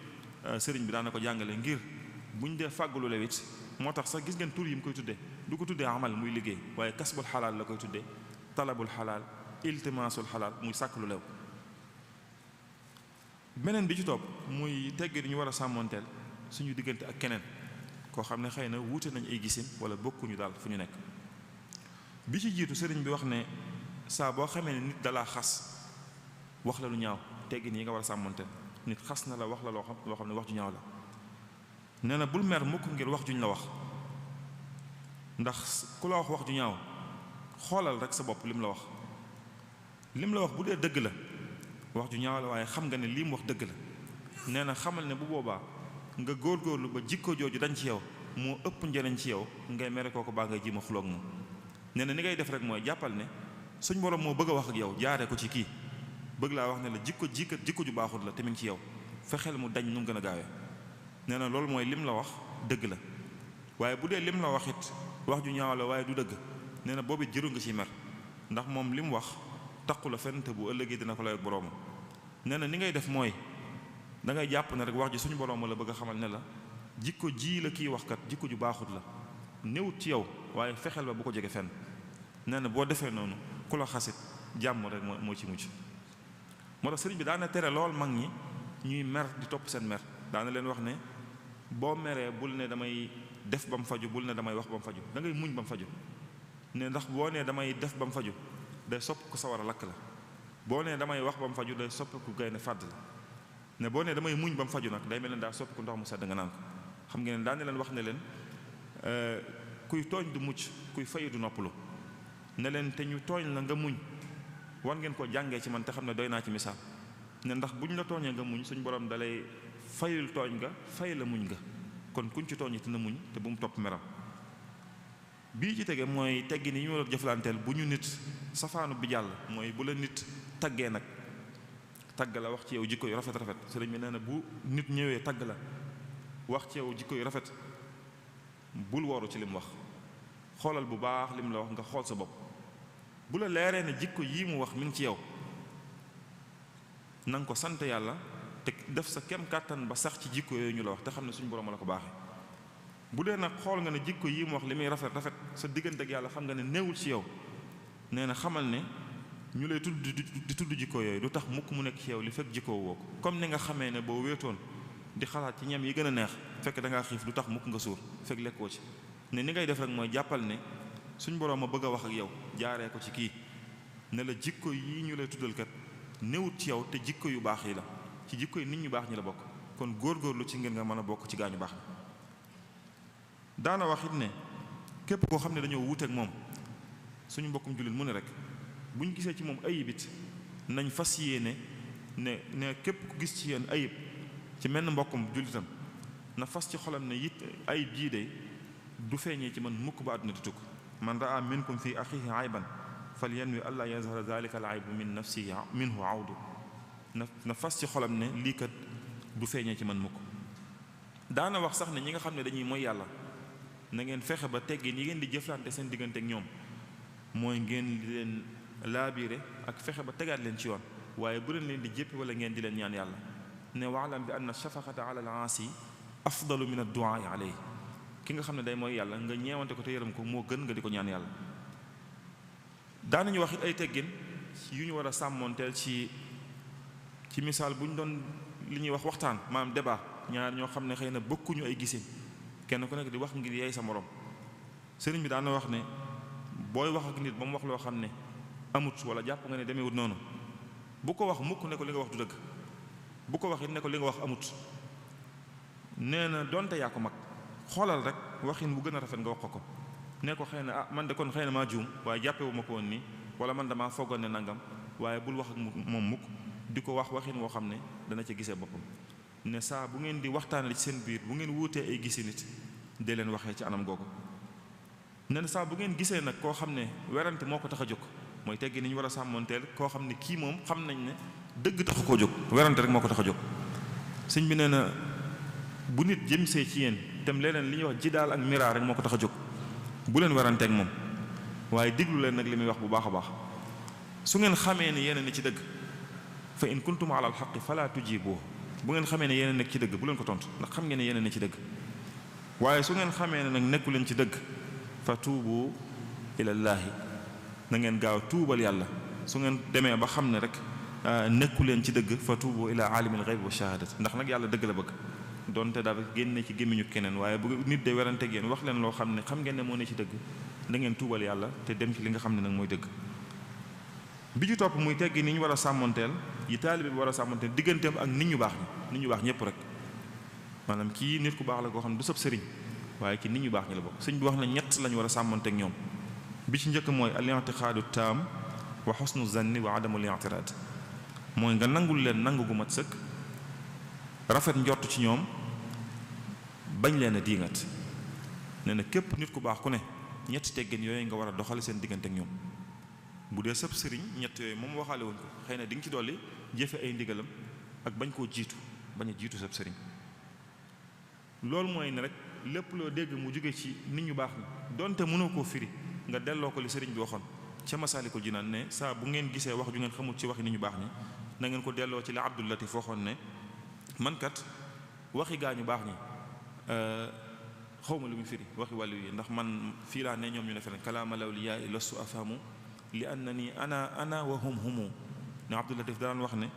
sëriñ bi daana ko jàngale ngir buñ dee fàggalu lewit moo tax sax gis ngeen tur yi mu koy tuddee du ko tuddee amal muy liggéey waaye kasbul xalaal la koy tuddee talabul xalaal iltimaasul xalaal muy sàkk lu lew beneen bi ci topp muy tegg ni ñu war a sàmmoonteel suñu diggante ak keneen koo xam ne xëy na wuute nañ ay gisin wala bokkuñu daal fu ñu nekk bi ci jiitu sëriñ bi wax ne saa boo xamee ne nit dalaa xas wax la lu ñaaw teggin yi nga war a sàmmoonteel nit xas na la wax la loo xam ne wax ju ñaaw la nee na bul mer mukk ngir wax juñ la wax ndax ku la wax ju ñaaw xoolal rek sa bopp lim la wax bu dee dëgg la wax ju ñaaw la waaye xam nga ne lii mu wax dëgg la nee na xamal ne bu boobaa nga góorgóorlu ba jikko jooju dañ ci yow moo ëpp njëriñ ci yow ngay mere kooku baa ngay ji ma xuloog moom nee na ni ngay def rek mooy jàppal ne suñ borom moo bëgg a wax ak yow jaaree ko ci kii bëgg laa wax ne la jikko ju baaxul la te mi ngi ci yow fexeel mu dañ nu mu gën a gaawee nee na loolu mooy lim la wax dëgg la waaye bu dee lim la wax it wax ju ñaaw la waaye du dëgg nee na boobu jëru nga ci mer ndax moom li mu wax taqu la fenn te bu ëllëgee dina ko lay ak boroomam nee na ni ngay def mooy da ngay jàpp ne rek wax ji suñu boroom la bëgg a xamal ne la jikko ji la kii wax kat jikko ju baaxut la néewut ci yow waaye fexeel ba bu ko jege fenn nee na boo defee noonu ku la xasit jàmm rek moo ci mujj moo tax sëriñ bi daana tere lool mag ñi ñuy mer di topp seen mer daana leen wax ne boo meree bul ne damay def ba mu faju bul ne damay wax ba mu faju da ngay muñ ba mu faju ne ndax boo nee damay def ba mu faju day sopp ku sawar a lakk la boo nee damay wax ba mu faju day sopp ku gaynde fàdd la ne boo nee damay muñ ba mu faju nag day mel ne daa sopp ku ndox mu sedd nga naan ko xam ngeen ne daan ne leen wax ne leen kuy tooñ du mucc kuy fayu du noppalu ne leen te ñu tooñ la nga muñ war ngeen ko jàngee ci man te xam ne doy naa ci misaal ne ndax buñ la tooñee nga muñ suñ borom dalay fayul tooñ nga fay la muñ nga kon kuñ ci tooñ te na muñ te bu mu topp meram bii ci tege mooy teggi ni ñu war a jëflanteel bu ñu nit safaanu bi jàll mooy bu la nit taggee nag tagg la wax ci yow jikko yu rafet sëriñ bi nee na bu nit ñëwee tagg la wax ci yow jikko yu rafet bul wooru ci li mu wax xoolal bu baax li mu la wax nga xool sa bopp bu la leeree ne jikko yii mu wax mi ngi ci yow na nga ko sant yàlla te def sa kem kàttan ba sax ci jikko yooyu ñu la wax te xam ne suñu borom la ko baaxee bu dee nag xool nga ne jikko yii mu wax li muy rafet rafet sa diggante ak yàlla xam nga ne néewul ci yow nee na xamal ne ñu lay tudd di tudd jikko yooyu du tax mukk mu nekk ci yow li fekk jikkoo woo ko comme ni nga xamee ne boo wéetoon di xalaat ci ñam yi gën a neex fekk da ngaa xiif du tax mukk nga suur fekk lekkoo ci ne ni ngay def rek mooy jàppal ne suñ borom ma bëgg a wax ak yow jaaree ko ci kii ne la jikko yi ñu lay tuddal kat néewut ci yow te jikko yu baax yi la ci jikko yi nit ñu baax ñi la bokk kon góorgóorlu ci ngeen nga mën a bokk ci gaañu baax daana wax it ne képp koo xam ne dañoo wuuteeg moom suñu mbokkum jullit mu ne rek bu ñu gisee ci moom ayib it nañ fas yéene ne képp ku gis ci yéen ayib ci menn mbokkum jullitam na fas ci xolam ne it ayib jii de du feeñee ci man mukk ba àdduna di tukk man raa minkum fi axihi ayban fal yanwi alla yazhara zalika al aybu min nafsihi minhu awdu na fas ci xolam ne lii kat du feeñee ci man mukk daana wax sax ne ñi nga xam ne dañuy mooy yàlla na ngeen fexe ba teggin yi ngeen di jëflante seen diggante ak ñoom mooy ngeen di leen laabiire ak fexe ba tegaat leen ci yoon waaye bu leen leen di jéppi wala ngeen di leen ñaan yàlla ne waalam bi anna shafaqata ala al-aasi afdalu min ad-du'aa alayhi ki nga xam ne day mooy yàlla nga ñeewante ko te yërëm ko moo gën nga di ko ñaan yàlla daanañu wax it ay teggin yu ñu war a sàmmoonteel ci misaal bu ñu doon li ñuy wax waxtaan maanaam débat ñaar ñoo xam ne xëy na bokkuñu ay gisin kenn ku nekk di wax ngir yeey sa morom sëriñ bi daana wax ne booy wax ak nit ba mu wax loo xam ne amut wala jàpp nga ne demeewut noonu bu ko wax mukk ne ko li nga wax du dëgg bu ko wax it ne ko li nga wax amut nee na donte yaa ko mag xoolal rek waxin bu gën a rafet nga wax ko ne ko xëy na ah man de kon xëy na maa juum waaye jàppewu ma ko woon nii wala man damaa foogoon ne nangam waaye bul wax ak moom mukk di ko wax waxin woo xam ne dana ca gisee boppam ne saa bu ngeen di waxtaanee ci seen biir bu ngeen wuutee ay gisi nit de leen waxee ci anam googu ne na saa bu ngeen gisee nag koo xam ne werante moo ko tax a jóg mooy teggi ni ñu war a sàmmoonteel koo xam ne kii moom xam nañ ne dëgg taxu koo jóg werante rek moo ko tax a jóg sëñ bi nee na bu nit jëm see ci yéen tam leneen li ñuy wax jidaal ak miraar rek moo ko tax a jóg bu leen weranteeg moom waaye diglu leen nag li muy wax bu baax a baax su ngeen xamee ne yéen ni ci dëgg fa in kuntum ala al xaqi fala tujibu bu ngeen xamee ne yéen nekk ci dëgg bu leen ko tontu ndax xam ngeen ne yéen ne ci dëgg waaye su ngeen xamee ne nag nekku leen ci dëgg fa tuubu ilallaahi na ngeen gaaw tuubal yàlla su ngeen demee ba xam ne rek nekku leen ci dëgg fa tuubu ila aalimil xayb wa shahadat ndax nag yàlla dëgg la bëgg donte dafa génne ci gémmiñu keneen waaye bu nit de werante ak yéen wax leen loo xam ne xam ngeen ne moo ne ci dëgg da ngeen tuubal yàlla te dem ci li nga xam ne nag mooy dëgg bi ci topp muy teggi ni ñu war a sàmmoonteel yi taalibe bi war a sàmmoonteel digganteem ak nit ñu baax ñi nit ñu baax ñëpp rek maanaam kii nit ku baax la koo xam ne du sab sëriñ waaye ci nit ñu baax ñi la bokk sëñ bi wax na ñett lañu war a sàmmonteeg ñoom bi ci njëkk mooy al-i'tiqaadu taam wa husnu zanni wa adamu al-i'tiraad mooy nga nangul leen nangu gu mat sëkk rafet njort ci ñoom bañ leen a diingat nee na képp nit ku baax ku ne ñetti teggin yooyu nga war a doxale seen diggante ak ñoom bu dee sab sëriñ ñett yooyu moom waxaale wuñ ko xëy na di nga ci dolli jëfe ay ndigalam ak bañ koo jiitu bañ a jiitu sab sëriñ loolu mooy ne rek lépp loo dégg mu jóge ci nit ñu baax ni donte mënoo koo firi nga delloo ko li sëriñ bi waxoon ca Masaalikul Jinaan ne saa bu ngeen gisee wax ju ngeen xamul ci waxi nit ñu baax ñi na ngeen ko delloo ci la Abdul Latif waxoon ne man kat waxi gaa ñu baax ñi xawma lu muy firi waxi wàllu yi ndax man fii laa ne ñoom ñu ne feneen kalaama lawliyaa lastu afhamu li annani ana wa hum humu ne Abdul Latif daan wax ne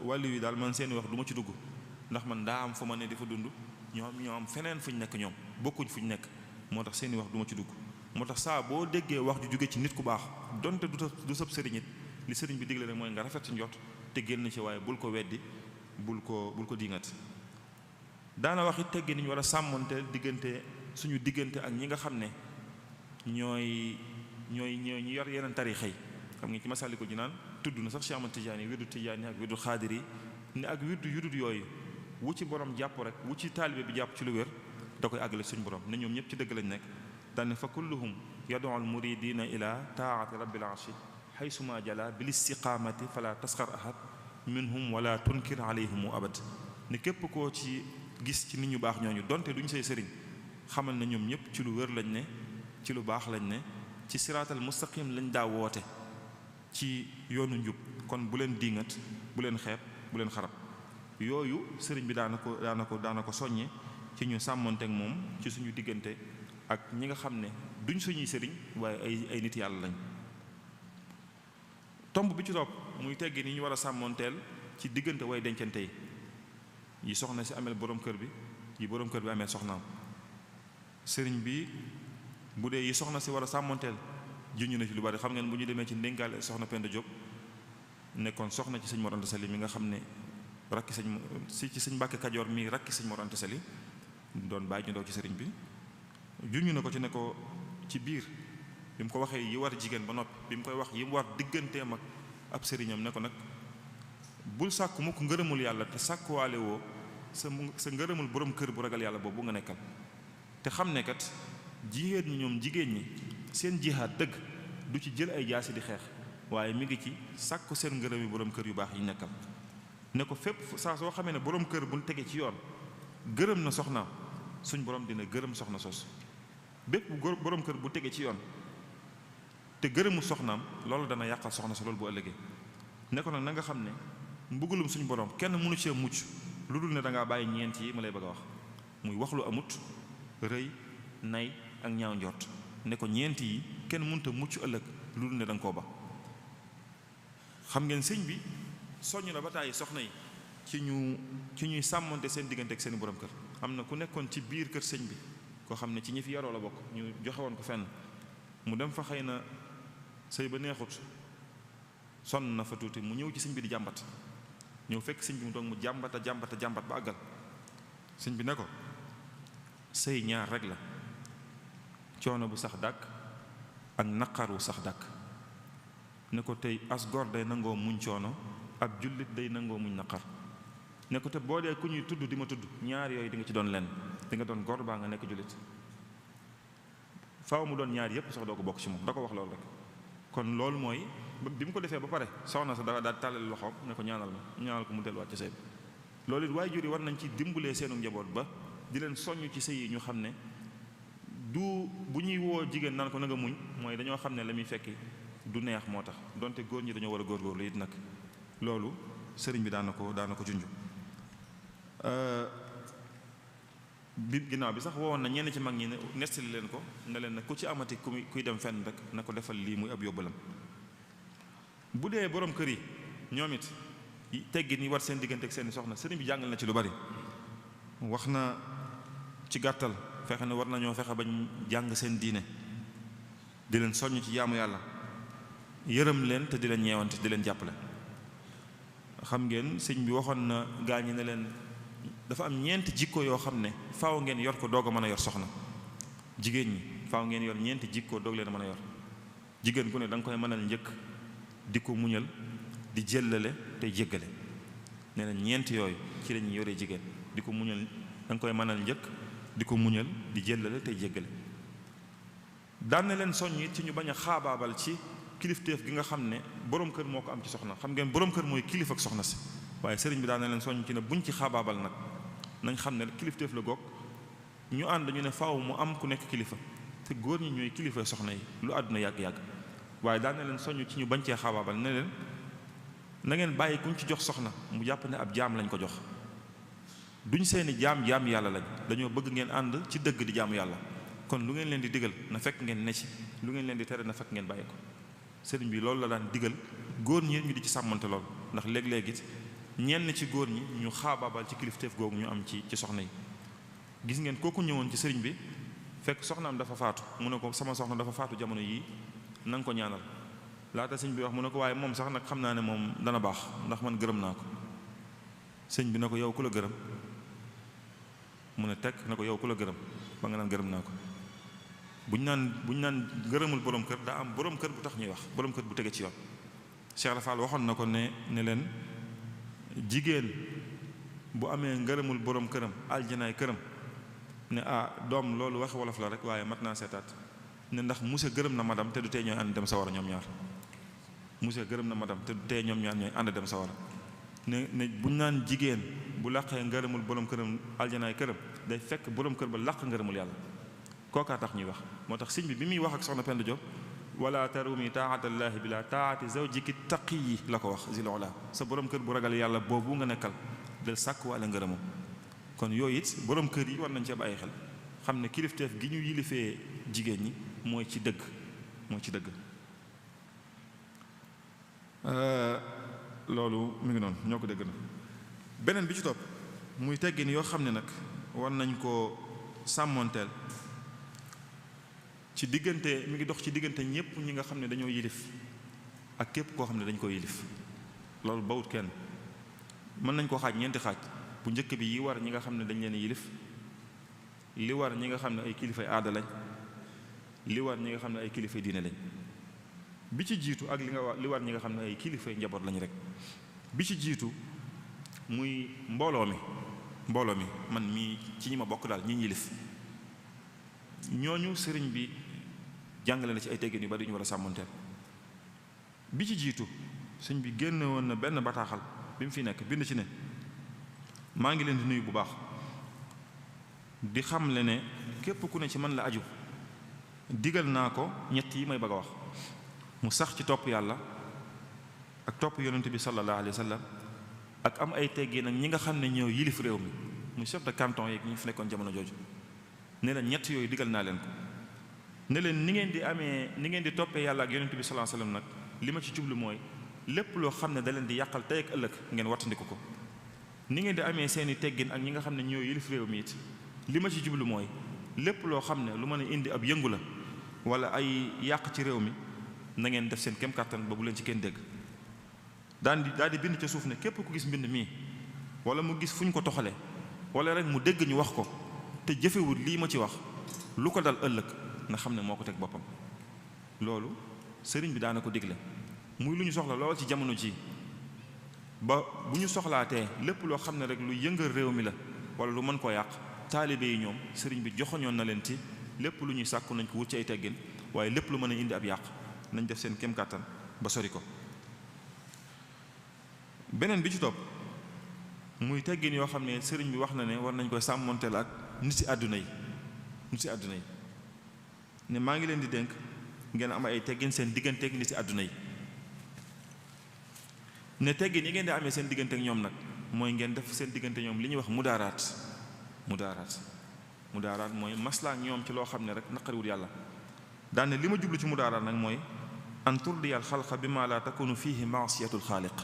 wàllu yi daal man seeni wax du ma ci dugg ndax man daa am fu ma ne di fa dund ñoo am feneen fu ñu nekk ñoom bokkuñ fu ñu nekk moo tax seeni wax du ma ci dugg moo tax saa boo déggee wax ju jóge ci nit ku baax donte du sab sëriñ it li sëriñ bi digle rek mooy nga rafet ci njot te génn ci waaye bul ko weddi bul ko diingat daana wax it teggi ni ñu war a sàmmonte diggante suñu diggante ak ñi nga xam ne ñooy ñu yor yeneen tarixa yi xam nga ci Masaalikul Jinaan tudd na sax Cheikh Ahmad Tijaani wirdu Tijaani ak wirdu Xaadiri ne ak wirdu yudut yooyu wu ci borom jàpp rek wu ci taalibe bi jàpp ci lu wér da koy àggale suñu borom ne ñoom ñëpp ci dëgg lañ nekk daane fa kulluhum yad'u al muridina ila taati rabbil arshi haysuma jala bil istiqamati fala tasxar ahad minhum wala tunkir alayhim abad ne képp koo ci gis ci nit ñu baax ñooñu donte duñ say sëriñ xamal na ñoom ñëpp ci lu wér lañ ne ci lu baax lañ ne, ci siraatal mustaqim lañ daa woote, ci yoonu njub. kon bu leen diingat, bu leen xeeb, bu leen xarab. yooyu sëriñ bi daana ko soññe ci ñu sàmmonteek moom ci suñu diggante ak ñi nga xam ne duñ suñuy sëriñ waaye ay nit yàlla lañ. tomb bi ci topp muy teggi ni ñu war a sàmmonteel ci diggante way dencante yi soxna si ameel borom kër bi, yi borom kër bi amee soxnaam. sëriñ bi bu dee yi soxna si war a sàmmonteel juñu na ci lu bari. xam ngeen bu ñu demee ci ndénkaale soxna Penda Diop nekkoon soxna ci sëñ Mor Anta Sali mi nga xam ne rakki ci sëñ Mbàkke Kajoor mi rakki sëñ Mor Anta Sali doon bàyyi ñu ndaw ci sëriñ bi, juñu na ko ci ne ko ci biir bi mu ko waxee yi war jigéen ba noppi, bi mu koy wax yi mu war digganteem ak ab sëriñam ne ko nag bul sàkku mukk ngërëmul yàlla te sàkkuwaale woo sa ngërëmul borom kër bu ragal yàlla boobu nga nekkal. te xam ne kat jigéen ñi seen jihaad dëgg du ci jël ay jaasi di xeex, waaye mi ngi ci sàkku seen ngërëmi borom kër yu baax yi nekkal. ne ko fépp saa soo xamee ne borom kër bu tege ci yoon gërëm na soxnaam, suñ borom dina gërëm soxna sos. bépp borom kër bu tege ci yoon te gërëmu soxnaam, loolu dana yàqal soxna sa loolu bu ëllëgee. ne ko nag na nga xam ne mbugalum suñu borom kenn mënu cee mucc lu dul ne da ngaa bàyyi ñeent yi ma lay bëgg a wax, muy wax lu amut, rëy, nay ak ñaaw njort. ne ko ñeent yi kenn mënut a mucc ëllëg lu dul ne da nga koo ba. xam ngeen sëñ bi soññ na ba tàyyi soxna yi ci ñuy sàmmante seen diggante ak seen borom kër. am na ku nekkoon ci biir kër sëñ bi koo xam ne ci ñi fi yaroo la bokk, ñu joxe woon ko fenn mu dem fa, xëy na sëy ba neexut, sonn na fa tuuti, mu ñëw ci sëñ bi di jàmbat. ñëw fekk sëñ bi mu toog mu jàmbata ba àggal. sëñ bi ne ko sëy ñaar rek la, coono bu sax dàkk ak naqar wu sax dàkk. ne ko tey as gor day nangoo muñ coono, ab jullit day nangoo muñ naqar. ne ko te boo dee ku ñuy tudd di ma tudd, ñaar yooyu di nga ci doon lenn, di nga doon gor baa nga nekk jullit. faaw mu doon ñaar yépp sax doo ko bokk ci moom, da ko wax loolu rek. kon loolu mooy bi mu ko defee ba pare soxna sa daal tàllal loxoom ne ko ñaanal ko mu delluwaat ci sëy bi. loolu it waajur yi war nañ ci dimbalee seenu njaboot ba di leen soññ ci sëy yi ñu xam ne du bu ñuy woo jigéen naan ko na nga muñ, mooy dañoo xam ne la muy fekki du neex moo tax, donte góor ñi dañoo war a góorgóorlu it nag. loolu sëriñ bi daana ko junj. bi ginnaaw bi sax wowoon na ñenn ci mag ñi ne nestali leen ko ne leen nag ku ci amati kuy dem fenn rek na ko defal lii muy ab yóbbalam. bu dee borom kër yi ñoom it teggin yi war seen diggante ak seeni soxna, sëriñ bi jàngal na ci lu bari. wax na ci gàttal fexe ne war nañoo fexe bañ jàng seen diine, di leen soññ ci jaamu yàlla, yërëm leen te di leen ñeewante, di leen jàppale. xam ngeen sëñ bi waxoon na gaañi ne leen dafa am ñeenti jikko yoo xam ne faaw ngeen yor ko doog a mën a yor soxna. jigéen ñi faaw ngeen yor ñeenti jikko doog leen a mën a yor. jigéen ku ne da nga koy mënal njëkk, di ko muñal, di jëllale tey jéggale. nee na ñeenti yooyu ci lañuy yoree jigéen, di ko muñal, da nga koy mënal njëkk, di ko muñal, di jëllale tey jéggale. daan na leen soññ it ci ñu bañ a xaabaabal ci kilifteef gi nga xam ne borom kër moo ko am ci soxna. xam ngeen borom kër mooy kilif ak soxna si, waaye sëriñ bi daan na leen soññ ci ne buñ ci xaabaabal nag, nañ xam ne kilifteef la goog ñu ànd ñu ne faaw mu am ku nekk kilifa, te góor ñi ñooy kilifa soxna yi lu àdduna yàgg-yàgg. waaye daan na leen soññ ci ñu bañ cee xaabaabal ne leen na ngeen bàyyi kuñ ci jox soxna mu jàpp ne ab jaam lañ ko jox. duñ seeni jaam yàlla lañ, dañoo bëgg ngeen ànd ci dëgg di jaamu yàlla. kon lu ngeen leen di digal na fekk ngeen ne ci, lu ngeen leen di tere na fekk ngeen bàyyi ko. sëriñ bi loolu la daan digal góor ñi ñu di ci sàmmante lool, ndax léeg-léeg it ñenn ci góor ñi ñu xaabaabal ci kilifteef googu ñu am ci soxna yi. gis ngeen kooku ñëwoon ci sëriñ bi fekk soxnaam dafa faatu, mu ne ko sama soxna dafa faatu jamono yii, na nga ko ñaanal. laata sëñ bi wax mu ne ko waaye moom sax nag xam naa ne moom dana baax ndax man gërëm naa ko. sëñ bi ne ko yow ku la gërëm? mu ne tekk ne ko yow ku la gërëm ba nga naan gërëm naa ko. buñ naan gërëmul borom kër daa am borom kër bu tax ñuy wax, borom kër bu tege ci yoon. Cheikh Rafal waxoon na ko ne leen jigéen bu amee ngërëmul borom këram aljanaay këram, ne doom loolu wax wolof la rek waaye mat naa seetaat. ne ndax monsieur gërëm na madame te du tee ñooy ànd dem sawara ñoom ñaar. monsieur gërëm na madame te du tee ñoom ñaar ñooy ànd dem sawara. ne buñ naan jigéen bu làqee ngërëmul borom këram aljanaay këram, day fekk borom kër ba làq ngërëmul yàlla. kookaa tax ñuy wax. moo tax sëñ bi muy wax ak soxna Penda Diop wala tarumi taatallaahi bila taati zawjiki taqiyi la ko wax zilola sa borom kër bu ragal yàlla boobu nga nekkal del sàkk wala ngërëmam. kon yooyu it borom kër yi war nañ cee bàyyi xel xam ne kilifteef gi ñu yilifee jigéen ñi mooy ci dëgg loolu mi ngi noonu ñoo ko dégg na. beneen bi ci topp muy teggin yoo xam ne nag war nañ koo sàmmoonteel ci diggante mi ngi dox ci diggante ñépp ñi nga xam ne dañoo yilif ak képp koo xam ne dañ ko yilif. loolu bawut kenn mën nañ koo xaaj ñeenti xaaj. bu njëkk bi yi war ñi nga xam ne dañ leen yilif, li war ñi nga xam ne ay kilifay aada lañ, li war ñi nga xam ne ay kilifay diine lañ. bi ci jiitu ak li war ñi nga xam ne ay kilifay njaboot lañ rek. bi ci jiitu muy mbooloo mi man mii ci ñi ma bokk daal ñi yilif ñooñu sëriñ bi jàngale na ci ay teggin yu bari yu ñu war a sàmmanteel. bi ci jiitu sëriñ bi génne woon na benn bataaxal bi mu fi nekk bind ci ne maa ngi leen di nuyu bu baax di xamle ne képp ku ne ci man la aju digal naa ko ñett yi may bëgg a wax mu sax ci topp yàlla ak topp yonent bi sallallahu alayhi wa sallam ak am ay teggin ak ñi nga xam ne ñoo yilif réew mi muy chef de canton yeeg ñi fi nekkoon jamono jooju ne leen ñett yooyu digal naa leen ko ne leen ni ngeen di toppee yàlla ak yonent bi sallallahu alayhi wa sallam nag li ma ci jublu mooy lépp loo xam ne da leen di yàqal tey ak ëllëg ngeen wattandiku ko. ni ngeen di amee seeni teggin ak ñi nga xam ne ñoo yilif réew mi it li ma ci jublu mooy lépp loo xam ne lu mën a indi ab yëngu la wala ay yàq ci réew mi na ngeen def seen kem kàttan ba bu leen ci kenn dégg. daal di bind ca suuf ne képp ku gis mbind mii wala mu gis fu ñu ko toxalee wala rek mu dégg ñu wax ko te jëfewul lii ma ci wax lu ko dal ëllëg na xam ne moo ko teg boppam. loolu sëriñ bi daana ko digle muy lu ñu soxla lool ci jamono ji ba bu ñu soxlaatee lépp loo xam ne rek lu yëngal réew mi la wala lu mën koo yàq taalibe yi ñoom sëriñ bi joxoñoon na leen ci lépp lu ñuy sàkku nañ ko wut ci ay teggin waaye lépp lu mën a indi ab yàq nañ def seen kem kàttan ba sori ko. beneen bi ci topp muy teggin yoo xam ne sëriñ bi wax na ne war nañ koy sàmmonteel ak nit si àdduna yi ne maa ngi leen di dénk ngeen am ay teggin seen digganteeg nit si àdduna yi. ne teggin yi ngeen di amee seen diggante ak ñoom nag mooy ngeen def seen diggante ñoom li ñuy wax mudaaraat mooy maslaa ak ñoom ci loo xam ne rek naqariwul yàlla. daane li ma jublu ci mudaaraat nag mooy an turdiyal xalqa bi ma la takunu fihi maasiyatul xaaliq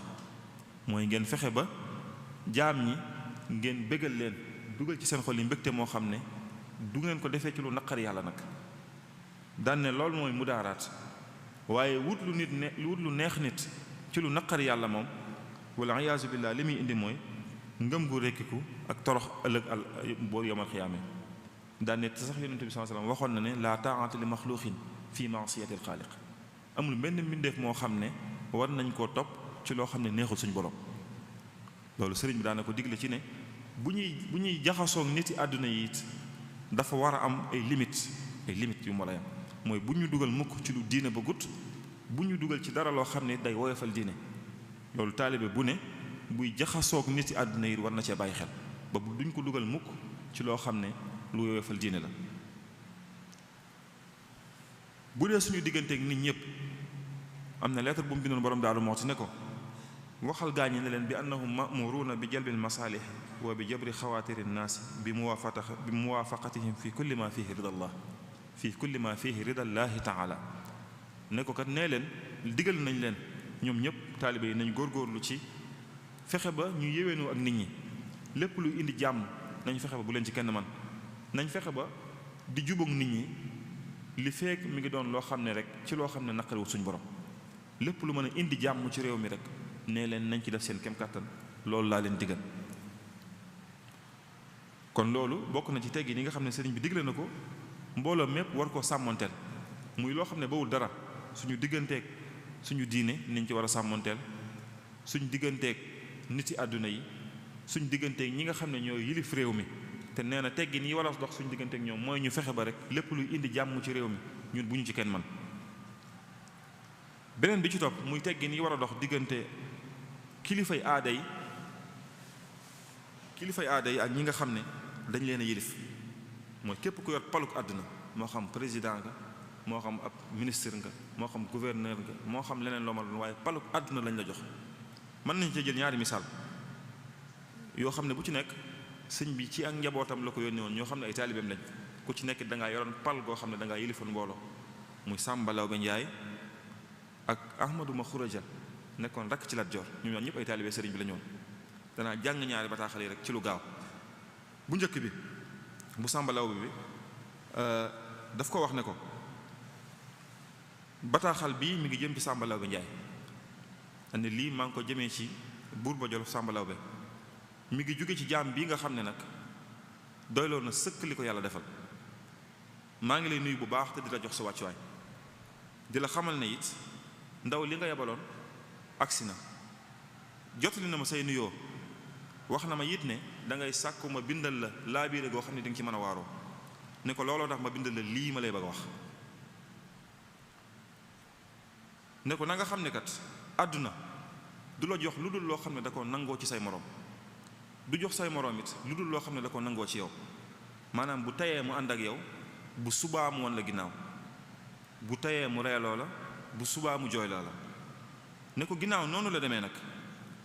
mooy ngeen fexe ba jaam ñi ngeen bégal leen dugal ci seen xol yi mbégte moo xam ne du ngeen ko defee ci lu naqari yàlla nag. daane loolu mooy mudaaraat waaye wut lu neex nit ci lu naqari yàlla moom wala iyaazu billaah li muy indi mooy ngëm gu rekkiku ak torox ëllëg boo yomal xiyaame. daane te sax yonent bi sallallahu alayhi wasallam waxoon na ne laa taa'ata li maxluuqin fii ma'siyatil xaaliq amul benn mbindeef moo xam ne war nañ koo topp ci loo xam ne neexul suñu borom. loolu sëriñ bi daana ko digle ci ne bu ñuy jaxasoog nit yi àdduna yi it dafa war a am ay limites yu mu war a yam mooy bu ñu dugal mukk ci lu diine ba gut bu ñu dugal ci dara loo xam ne day woyofal diine. loolu taalibe bu ne buy jaxasoog nit yi àdduna yi war na cee bàyyi xel ba duñ ko dugal mukk ci loo xam ne lu woyofal diine la. bu dee suñu digganteeg nit ñëpp am na lettre bu mu bindoon borom Daaru Muxti ne ko waxal gaañi ne leen bi annahum ma'muruuna bi jalbil masaalih wa bi jabri xawaatiri nnaas bi muwaafaqatihim fi kulli ma fihi ridallaahi taala ne ko kat nee leen digal nañ leen ñoom ñëpp taalibe yi nañ góorgóorlu ci fexe ba ñu yéwénoo ak nit ñi lépp lu indi jàmm nañ fexe ba bu leen ci kenn man nañ fexe ba di jubóog nit ñi li fekk mi ngi doon loo xam ne rek ci loo xam ne naqariwut suñu borom lépp lu mën a indi jàmm ci réew mi rek nee leen nañ ci def seen kem kàttan loolu laa leen digal. kon loolu bokk na ci teggi ni nga xam ne sëriñ bi digle na ko mbooloo mépp war koo sàmmonteel muy loo xam ne bawul dara suñu digganteeg suñu diine niñ ci war a sàmmonteel suñu digganteeg nit yi àdduna yi suñu digganteeg ñi nga xam ne ñoo yilif réew mi te nee na teggin yi war a dox suñu digganteeg ñoom mooy ñu fexe ba rek lépp luy indi jàmm ci réew mi ñun bu ñu ci kenn man. beneen bi ci topp muy teggin yi war a dox diggante kilifay aada yi ak ñi nga xam ne dañ leen a yilif mooy képp ku yor paluk àdduna moo xam président nga moo xam ab ministre nga moo xam gouverneur nga moo xam leneen loo ma doon waaye paluk àdduna lañ la jox. mën nañ ci jël ñaari misaal yoo xam ne bu ci nekk sëñ bi ci ak njabootam la ko yónnee woon ñoo xam ne ay taalibeem lañ ku ci nekk da ngaa yoroon pal goo xam ne da ngaa yilifoon mbooloo muy Sàmba Lawbe Njaay ak Ahmadu Ma Xuraja nekkoon rakk ci Lat Joor ñoom ñëpp ay taalibe sëriñ bi la ñoon. danaa jàng ñaari bataaxal yi rek ci lu gaaw. bu njëkk bi bu Sàmba Lawbe bi daf ko wax ne ko bataaxal bii mi ngi jëm ci Sàmba Lawbe Njaay andi lii maa ngi ko jëmee ci buur ba Jolof Sàmba Lawbe mi ngi jóge ci jaam bii nga xam ne nag doyloo na sëkk li ko yàlla defal maa ngi lay nuyu bu baax te di la jox sa wàccuwaay di la xamal ne it ndaw li nga yebaloon agsi na jotali na ma say nuyoo wax na ma it ne da ngay sàkku ma bindal la laabiire goo xam ne di nga ci mën a waaroo ne ko looloo tax ma bindal la lii ma lay bëgg a wax ne ko na nga xam ne kat àdduna du la jox lu dul loo xam ne da ko nangoo ci say moroom du jox say moroom it lu dul loo xam ne da ko nangoo ci yow maanaam bu tayee mu ànd ak yow bu subaa mu won la ginnaaw bu tayee mu reeloo la bu subaa mu jooyloo la ne ko ginnaaw noonu la demee nag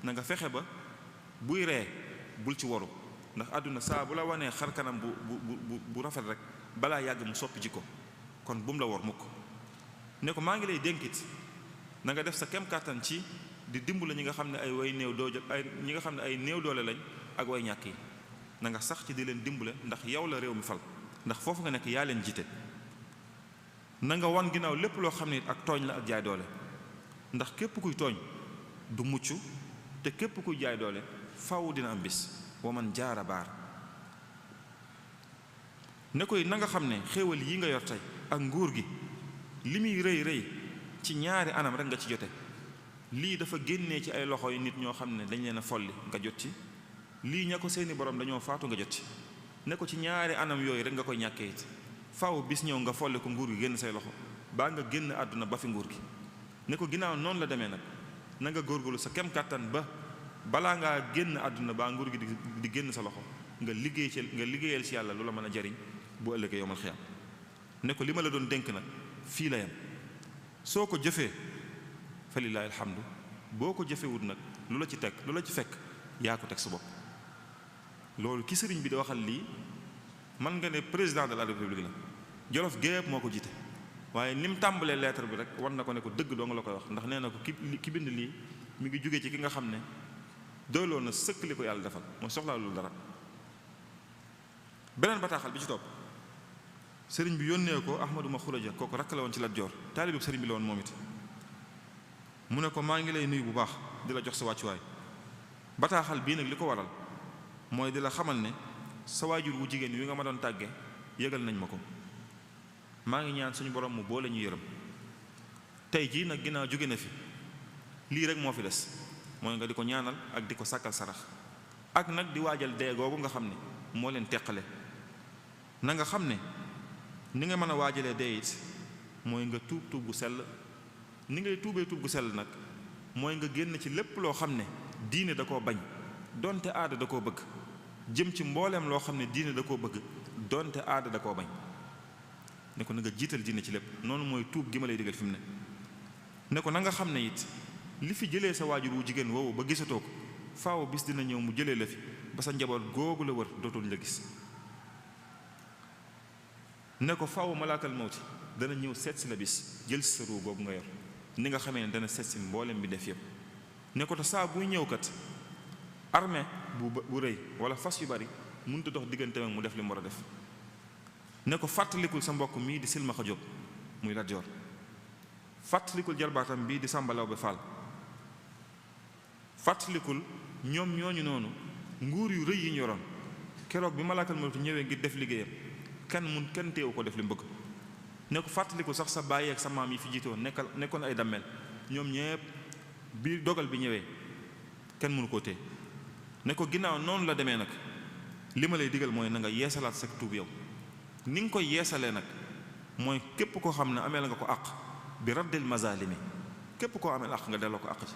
na nga fexe ba buy ree bul ci waru ndax àdduna saa bu la wanee xar kanam bu rafet rek balaa yàgg mu soppi ji ko kon bu mu la war mukk ne ko maa ngi lay dénkit na nga def sa kem kàttan ci di dimbali ñi nga xam ne ay way néew doole ay ñi nga xam ne ay néew doole lañ ak way ñàkk yi na nga sax ci di leen dimbale ndax yow la réew mi fal ndax foofu nga nekk yaa leen jiite na nga wan ginnaaw lépp loo xam ne ak tooñ la ak jaay doole ndax képp kuy tooñ du mucc te képp kuy jaay doole faw dina am bis wa man jaara baar ne koy na nga xam ne xéewal yi nga yor tey ak nguur gi li muy rëy rëy ci ñaari anam rek nga ci jote lii dafa génnee ci ay loxo yi nit ñoo xam ne dañ leen a folli nga jot ci lii ña ko seeni borom dañoo faatu nga jot ci ne ko ci ñaari anam yooyu rek nga koy ñàkkee it faaw bis ñëw nga folli ko nguur gi génn say loxo baa nga génn àdduna ba fi nguur gi ne ko ginnaaw noonu la demee nag na nga góorgóorlu sa kem kàttan ba balaa ngaa génn àdduna baa nguur gi di génn sa loxo nga liggéeyal ci yàlla lu la mën a jariñ bu ëllëgee yowmal xiyaam ne ko li ma la doon dénk nag fii la yam soo ko jëfee fa lillaahi alhamdu boo ko jëfewut nag lu la ci fekk yaa ko teg sa bopp loolu ki sëriñ bi di waxal lii man nga ne président de la république la Jolof gépp moo ko jiite waaye ni mu tàmbalee lettre bi rek war na ko ne ko dëgg doo nga la koy wax ndax nee na ko ki bind lii mi ngi jógee ci ki nga xam ne doyloo na sëkk li ko yàlla defal mooy soxlaa loolu dara beneen bataaxal bi ci topp sëriñ bi yónnee ko Ahmadu Ma Xuraja kooku rakk la woon ci Lat Joor taalibu sëriñ bi la woon moom it mu ne ko maa ngi lay nuyu bu baax di la jox sa wàccuwaay bataaxal bii nag li ko waral mooy di la xamal ne sa waajur wu jigéen wi nga ma doon tàgge yëgal nañ ma ko maa ngi ñaan suñu borom mu boole ñu yërëm tey jii nag ginnaaw jóge na fi lii rek moo fi des mooy nga di ko ñaanal ak di ko sàkkal sarax ak nag di waajal dee googu nga xam ne moo leen teqale na nga xam ne ni nga mën a waajalee dee it mooy nga tuub gu sell ni ngay tuubee tuub gu sell nag mooy nga génn ci lépp loo xam ne diine da koo bañ donte aada da koo bëgg jëm ci mbooleem loo xam ne diine da koo bëgg donte aada da koo bañ ne ko na nga jiital diine ci lépp noonu mooy tuub gi ma lay digal fi mu ne ko na nga xam ne it li fi jëlee sa waajur wu jigéen woowu ba gisatoo ko faaw bis dina ñëw mu jëlee la fi ba sa njaboot googu la wër dootul la gis ne ko faaw malaakal mawti dana ñëw seet si la bis jël si sa ruu googu nga yor ni nga xamee ne dana seet si mboolem bi def yëpp ne ko te saa buy ñëw kat armée bu rëy wala fas yu bari mënut a dox diggante ak mu def li mu war a def ne ko fàttalikul sa mbokk mii di Silmaxa Jóob muy Lat Joor fàttalikul jarbaatam bii di Sàmba Lawbe Fall fàttalikul ñoom ñooñu noonu nguur yu rëy yi ñu yoroon keroog bi malaakal mawti ñëwee ngir def liggéeyam kenn teewu ko def li mu bëgg ne ko fàttalikul sax sa baay ak sa maam yi fi jiite woon nekkoon ay dammel ñoom ñépp bi dogal bi ñëwee kenn mënu koo téye ne ko ginnaaw noonu la demee nag li ma lay digal mooy na nga yeesalaat sa tuub yow ni nga koy yeesalee nag mooy képp koo xam ne ameel nga ko àq bi raddil mazalimi képp koo ameel àq nga delloo ko àq ci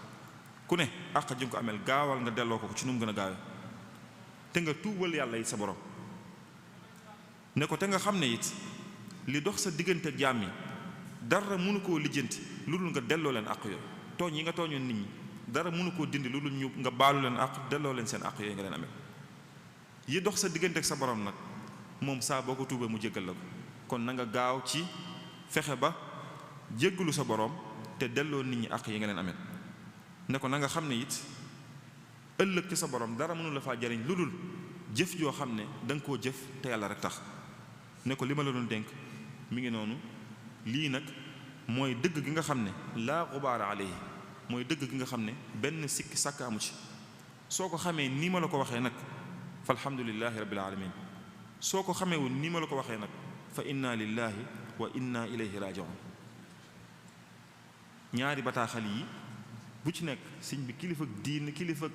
ku ne àq ji nga ko ameel gaawal nga delloo ko ci nu mu gën a gaawee te nga tuubal yàlla yi sa borom ne ko te nga xam ne it li dox sa diggante ak jaam yi dara mënu koo lijjanti lu dul nga delloo leen àq yooyu. tooñ yi nga tooñoon nit ñi dara mënu koo dindi lu dul ñu nga baalu leen àq delloo leen seen àq yooyu nga leen amee. yi dox sa diggante ak sa borom nag moom saa boo ko tuubee mu jéggal la ko. kon na nga gaaw ci fexe ba jéggalu sa borom te delloo nit ñi àq yi nga leen amee. ne ko na nga xam ne it ëllëg ci sa borom dara mënu la faa jariñ lu dul jëf joo xam ne da nga koo jëf te yàlla rek tax. ne ko li ma la doon dénk mi ngi noonu lii nag mooy dëgg gi nga xam ne laa xubaara alayhi mooy dëgg gi nga xam ne benn sikki sàkk amu ci. soo ko xamee nii ma la ko waxee nag fa alhamdulillahi rabbil alamin. soo ko xamee woon nii ma la ko waxee nag fa inna lillahi wa inna ilayhi rajiun. ñaari bataaxal yi bu ci nekk sëñ bi kilifa diin kilifa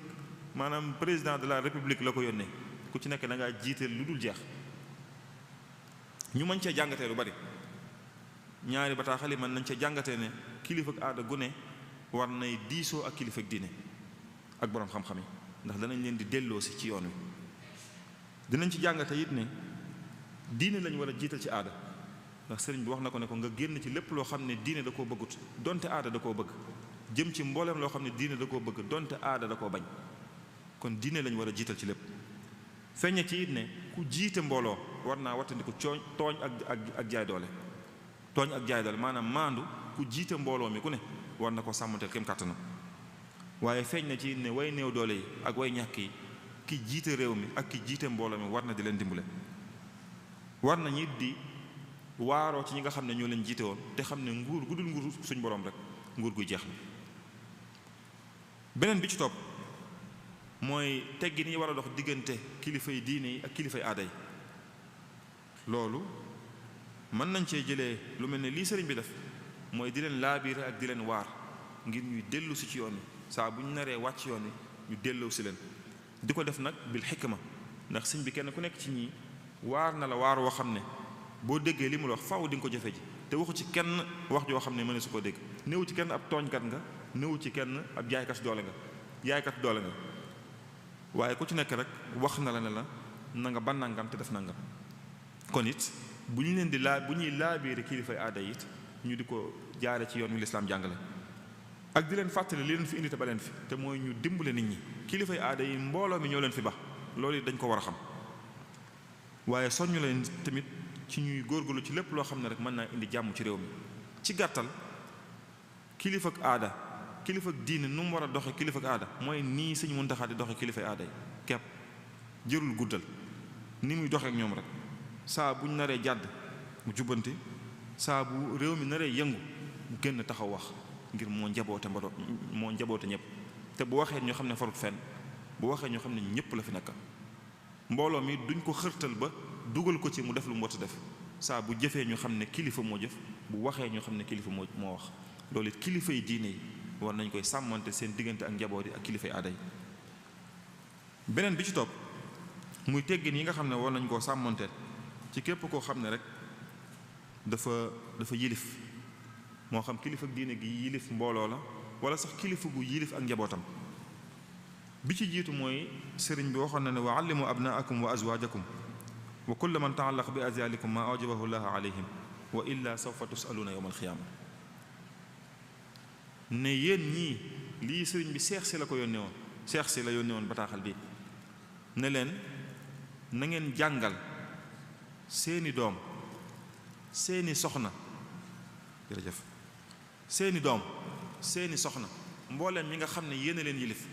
maanaam président de la république la ko yónnee ku ci nekk da ngaa jiiteel lu dul jeex. ñu mën cee jàngatee lu bari ñaari bataaxal yi mën nañ cee jàngatee ne kilifa ak aada gu ne war nay diisoo ak kilifa ak diine ak boroom xam-xam yi ndax danañ leen di delloosi ci yoon wi. dinañ ci jàngate it ne diine lañ war a jiital ci aada ndax sëriñ bi wax na ko ne ko nga génn ci lépp loo xam ne diine da koo bëggut donte aada da koo bëgg jëm ci mbooleem loo xam ne diine da koo bëgg donte aada da koo bañ. kon diine lañ war a jiital ci lépp. feeñe ci it ne ku jiite mbooloo war naa wattandiku tooñ ak jaay doole. tooñ ak jaay doole maanaam maandu ku jiite mbooloo mi ku ne war na ko sàmmanteel kem kàttanam. waaye feeñ na ci it ne way néew doole yi ak way ñàkk yi ki jiite réew mi ak ki jiite mbooloo mi war na di leen dimbale. war na ñit di waaroo ci ñi nga xam ne ñoo leen jiite woon te xam ne nguur gu dul nguur suñ borom rek nguur guy jeex na. beneen bi ci topp mooy teggi ni war a dox diggante kilifay diine yi ak kilifay aada yi. loolu mën nañ cee jëlee lu mel ne lii sëriñ bi def mooy di leen laabiire ak di leen waar ngir ñuy dellu si ci yoon wi saa bu ñu naree wàcc yoon wi ñu delloo si leen. di ko def nag bil xikma ndax sëñ bi kenn ku nekk ci ñii waar na la waar woo xam ne boo déggee li mu la wax faaw di nga ko jëfe ji te waxu ci kenn wax joo xam ne mën na su ko dégg. néew ci kenn ab tooñkat nga néew ci kenn ab jaaykat doole nga waaye ku ci nekk rek wax na la ne la na nga ban nangam te def nangam. kon it bu ñu leen di bu ñuy laabiire kilifay aada it ñu di ko jaare ci yoon wi lislaam jàngale ak di leen fàttali li leen fi indi te ba leen fi te mooy ñu dimbale nit ñi. kilifay aada yi mbooloo mi ñoo leen fi ba loolu it dañ ko war a xam waaye soññu leen tamit ci ñuy góorgóorlu ci lépp loo xam ne rek mën naa indi jàmm ci réew mi. ci gàttal kilifa ak aada kilifa ak diine nu mu war a doxe kilifa ak aada mooy nii Sëñ Muntaxa di doxe kilifay aada yi kepp jërul guddal ni muy doxe ak ñoom rek saa buñ naree jàdd mu jubbante saa bu réew mi naree yëngu mu génn taxaw wax ngir moo njaboote ñëpp te bu waxee ñoo xam ne farut fenn bu waxee ñoo xam ne ñëpp la fi nekk mbooloo mi duñ ko xërtal ba dugal ko ci mu def lu mu war a def saa bu jëfee ñu xam ne kilifa moo jëf bu waxee ñu xam ne kilifa moo wax. loolu it kilifa yi diine yi war nañ koy sàmmante seen diggante ak njaboot yi ak kilifa yi aada yi. beneen bi ci topp muy teggin yi nga xam ne war nañ koo sàmmanteel ci képp koo xam ne rek dafa yilif moo xam kilifa ak diine gi yilif mbooloo la wala sax kilifa gu yilif ak njabootam. bi ci jiitu mooy sëriñ bi waxoon na ne wa allimu abnaakum wa azwaajakum wa kulla man taallaq bi azyalikum ma awjabahu llahu alayhim wa illa sawfa tusaluuna yawma alxiyaama. ne yéen ñii lii sëriñ bi seex si la ko yónnee woon seex si la yónnee woon bataaxal bi ne leen na ngeen jàngal seeni doom seeni soxna jërëjëf seeni doom seeni soxna mbooleem ñi nga xam ne yéen a leen yilif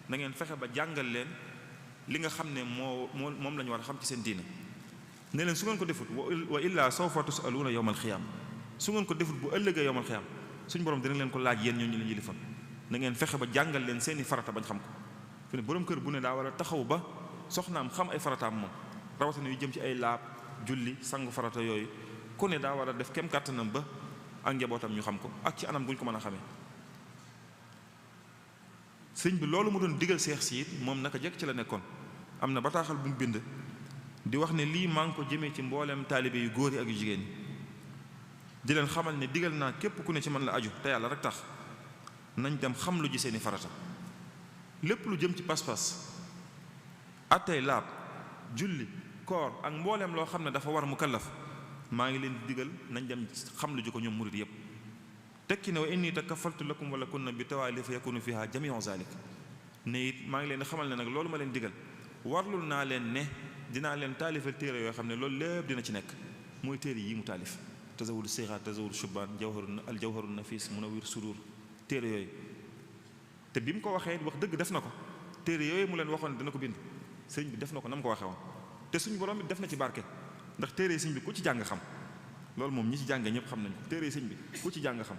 na ngeen fexe ba jàngal leen li nga xam ne moom la ñu war a xam ci seen diine. ne leen su ngeen ko defut wa illaa sawfa tusaluuna yawmal xiyaam su ngeen ko defut bu ëllëgee yawmal xiyaam suñu borom dina leen ko laaj yéen ñoo ñu leen yilifan. na ngeen fexe ba jàngal leen seeni farata bañ xam ko. fi ne borom kër bu ne daa war a taxaw ba soxnaam xam ay farataam moom rawatina yu jëm ci ay laab julli sangu farata yooyu ku ne daa war a def kem kàttanam ba ak njabootam ñu xam ko ak ci anam bu ñu ko mën a xamee. sëñ bi loolu mu doon digal seex si it moom naka jekk ci la nekkoon. am na bataaxal bu mu bind di wax ne lii maa ngi ko jëmee ci mboolem taalibe yu góor yi ak yu jigéen ñi di leen xamal ne digal naa képp ku ne ci man la aju te yàlla rek tax nañ dem xam lu ji seeni farata. lépp lu jëm ci pas-pas attey laab julli koor ak mbooleem loo xam ne dafa war mukallaf maa ngi leen di digal nañ dem xam lu ji ko ñoom murid yépp tekki ne wa inni takafaltu lakum wala kunna bi tawaali fa yakunu fiha jamiu zalik ne it maa ngi leen di xamal ne nag loolu ma leen digal warlul naa leen ne dinaa leen taalifal téere yoo xam ne loolu lépp dina ci nekk mooy téere yi mu taalif tazawudu sixaat tazawudu shubaan al jawharu nafis munawwir sudur téere yooyu te bi mu ko waxee wax dëgg def na ko téere yooyu mu leen waxoon dina ko bind sëñ bi def na ko na mu ko waxee woon te suñu borom bi def na ci barke ndax téere sëñ bi ku ci jàng xam loolu moom ñi ci jàngee ñëpp xam nañ ko téere sëñ bi ku ci jàng xam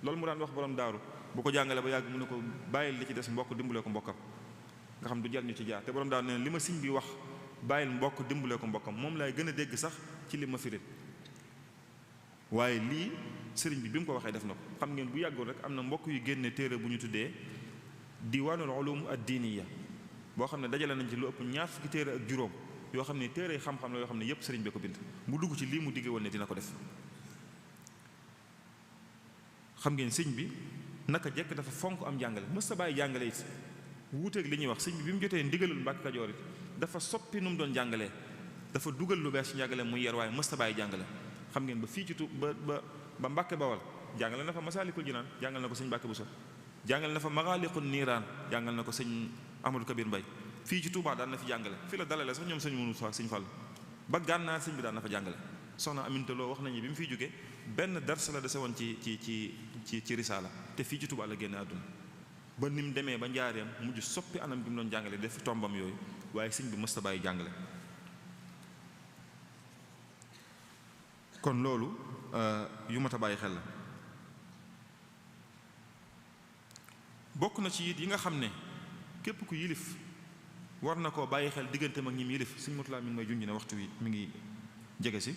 loolu mu daan wax borom daaru bu ko jàngale ba yàgg mu ne ko bàyyil li ci des mbokk dimbalee ko mbokkam nga xam du jar ñu ci jaar te borom daaru nee na li ma sëñ bi wax bàyyil mbokk dimbalee ko mbokkam moom laay gën a dégg sax ci li ma firil waaye lii sëriñ bi mu ko waxee def na ko xam ngeen bu yàggul rek am na mbokk yu génne téere bu ñu tuddee diwaanul ulum ad-diiniya boo xam ne dajale nañ ci lu ëpp ñaar fukki téere ak juróom yoo xam ne téere xam-xam la yoo xam ne yépp sëriñ bi ko bind mu dugg ci lii mu digge woon ne dina ko def xam ngeen sëñ bi naka jekk dafa fonk am jàngale mës ta bàyyi jàngale it wuuteeg li ñuy wax sëñ bi mu jotee ndigalul Mbàkke Kajoor it dafa soppi nu mu doon jàngalee dafa dugal lu bees ci njàngale muy yer waaye mës ta bàyyi jàngale xam ngeen ba fii ci ba Mbàkke Bawal jàngale na fa Masaalikul Jinaan jàngal na ko sëñ Mbàkke Buso jàngal na fa Magaaliqun Niiraan jàngal na ko sëñ Amadou Kabir Mbay fii ci Touba daan na fi jàngale fii la dalale sax ñoom sëñ mënu fa sëñ Fall ba Gànnaar sëñ bi daan na fa jàngale soxna Aminta Lo wax nañu bi mu fiy jógee benn dars la dese woon ci risaala te fii ci Touba la génne àdduna ba ni mu demee ba njaareem mujj soppi anam bi mu doon jàngale def tombam yooyu waaye sëñ bi mës ta bàyyi jàngale kon loolu yu mat a bàyyi xel la bokk na ci it yi nga xam ne képp ku yilif war na koo bàyyi xel diggante mag ñi mu yilif sëñ Murtala mi ngi may junj ne waxtu wi mi ngi jege si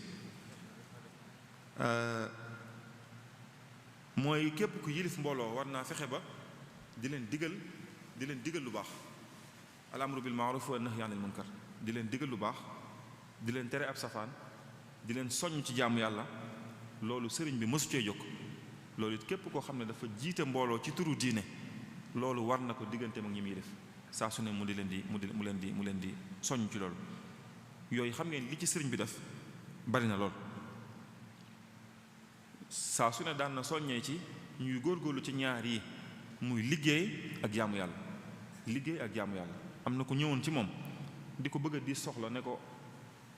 mooy képp ku yilif mbooloo war naa fexe ba di leen digal lu baax al amru bil ma'ruf wa nahyi anil munkar di leen digal lu baax di leen tere ab safaan di leen soññ ci jaamu yàlla loolu sëriñ bi mësu cee jóg loolu it képp koo xam ne dafa jiite mbooloo ci turu diine loolu war na ko diggante mag ñi muy def saa su ne mu leen di soññ ci loolu yooyu xam ngeen li ci sëriñ bi def bari na lool saa su ne daan na soññee ci ñuy góorgóorlu ci ñaar yi muy liggéey ak jaamu yàlla liggéey ak jaamu yàlla am na ko ñëwoon ci moom di ko bëgg a di soxla ne ko